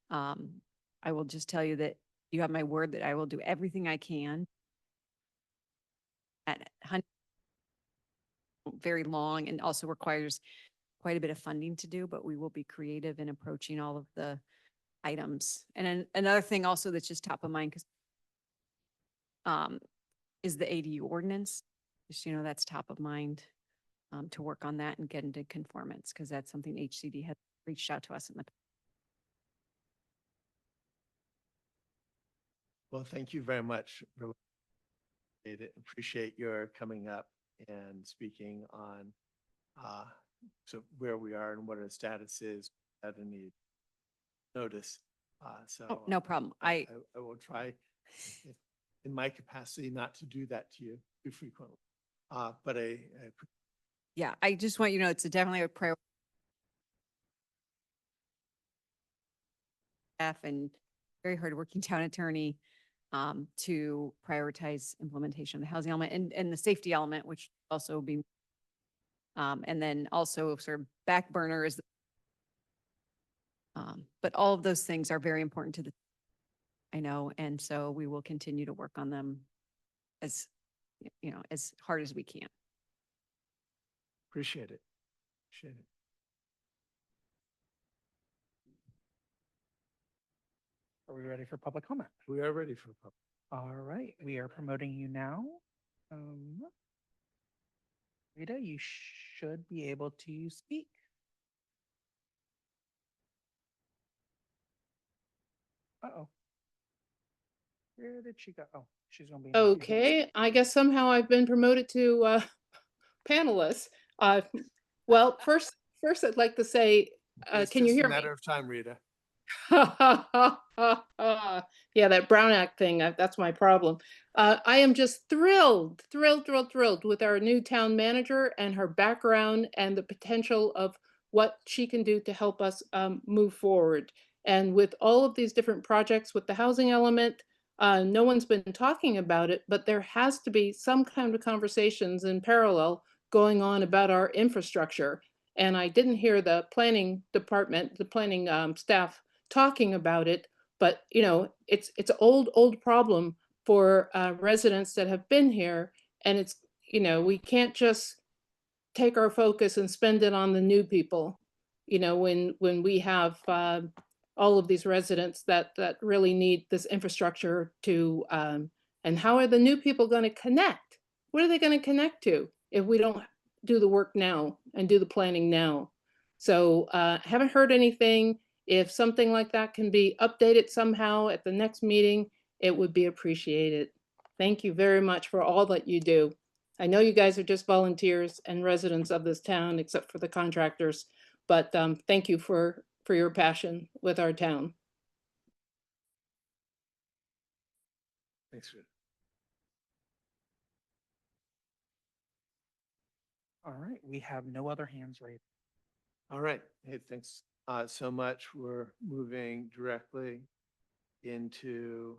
I will just tell you that you have my word that I will do everything I can. At very long and also requires quite a bit of funding to do, but we will be creative in approaching all of the items. And then another thing also that's just top of mind, because is the ADU ordinance. Just, that's top of mind to work on that and get into conformance, because that's something HCD has reached out to us in the. Well, thank you very much. Really appreciate your coming up and speaking on so where we are and what our status is at any notice. Oh, no problem. I will try in my capacity not to do that to you too frequently. But Yeah, I just want you to know it's definitely a priority. Staff and very hardworking town attorney to prioritize implementation of the housing element and the safety element, which also be and then also sort of back burner is but all of those things are very important to the I know, and so we will continue to work on them as as hard as we can. appreciate it. Appreciate it. Are we ready for public comment? We are ready for public. All right, we are promoting you now. Rita, you should be able to speak. Uh-oh. Where did she go? Oh, she's gonna be. in a few minutes. Okay, I guess somehow I've been promoted to panelist. Well, first I'd like to say, It's can you just a hear me? matter of time, Rita. Yeah, that Brown Act thing, that's my problem. I am just thrilled with our new town manager and her background and the potential of what she can do to help us move forward. And with all of these different projects with the housing element, no one's been talking about it, but there has to be some kind of conversations in parallel going on about our infrastructure. And I didn't hear the planning department, the planning staff talking about it, but it's an old problem for residents that have been here, and it's we can't just take our focus and spend it on the new people. When we have all of these residents that really need this infrastructure to, and how are the new people going to connect? What are they going to connect to if we don't do the work now and do the planning now? So haven't heard anything. If something like that can be updated somehow at the next meeting, it would be appreciated. Thank you very much for all that you do. I know you guys are just volunteers and residents of this town, except for the contractors, but thank you for your passion with our town. Thanks, Rita. All right, we have no other hands raised. All right. Hey, thanks so much. We're moving directly into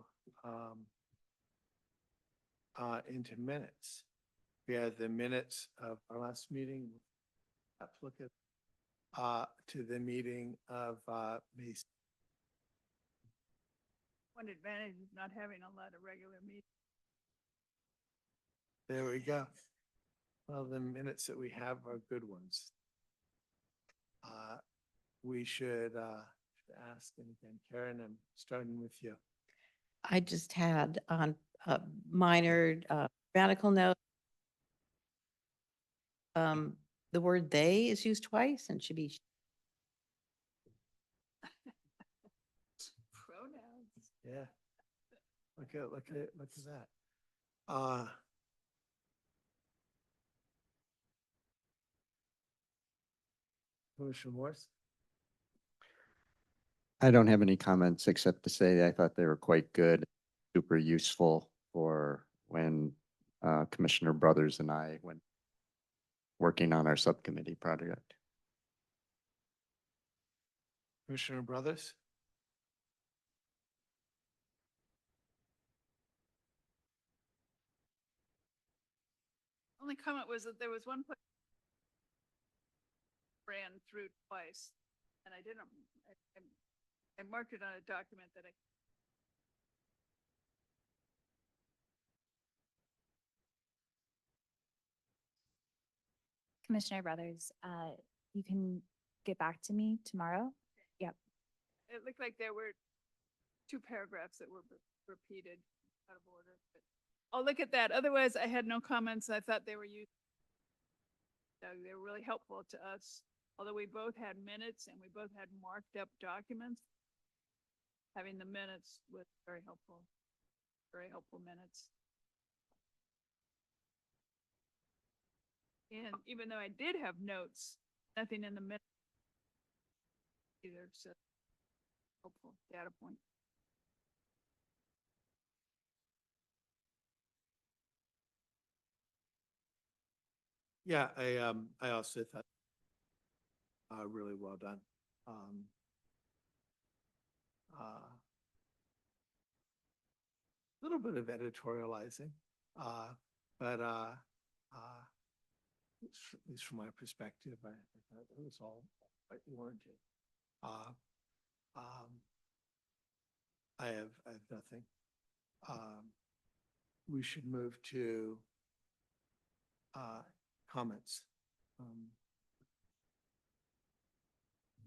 minutes. We had the minutes of our last meeting. Let's look at to the meeting of May. One advantage of not having a lot of regular meetings. There we go. Well, the minutes that we have are good ones. We should ask, and again, Karen, I'm starting with you. I just had on a minor grammatical note. The word "they" is used twice and should be. Pronouns. Yeah. Look at that. Commissioner Morse? I don't have any comments except to say I thought they were quite good, super useful for when Commissioner Brothers and I went working on our subcommittee project. Commissioner Brothers? Only comment was that there was one place ran through twice, and I didn't, I marked it on a document that I. Commissioner Brothers, you can get back to me tomorrow. Yep. It looked like there were two paragraphs that were repeated out of order, but I'll look at that. Otherwise, I had no comments. I thought they were used. They were really helpful to us, although we both had minutes and we both had marked up documents. Having the minutes was very helpful minutes. And even though I did have notes, nothing in the minute either, so helpful data point. Yeah, I also thought really well done. Little bit of editorializing, but at least from my perspective, I thought it was all quite warranted. I have nothing. We should move to comments.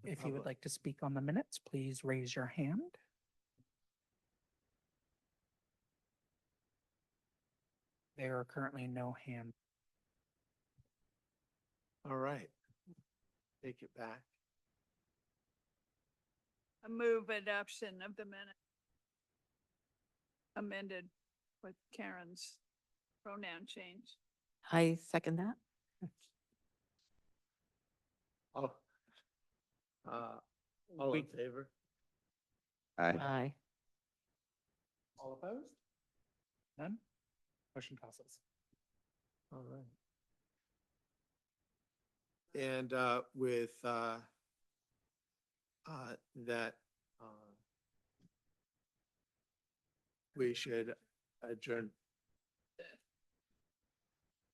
The If you would public. like to speak on the minutes, please raise your hand. There are currently no hands. All right. Take it back. A move adoption of the minute. Amended with Karen's pronoun change. I second that. Oh. All in favor? Aye. All opposed? None? Motion passes. All right. And with that, we should adjourn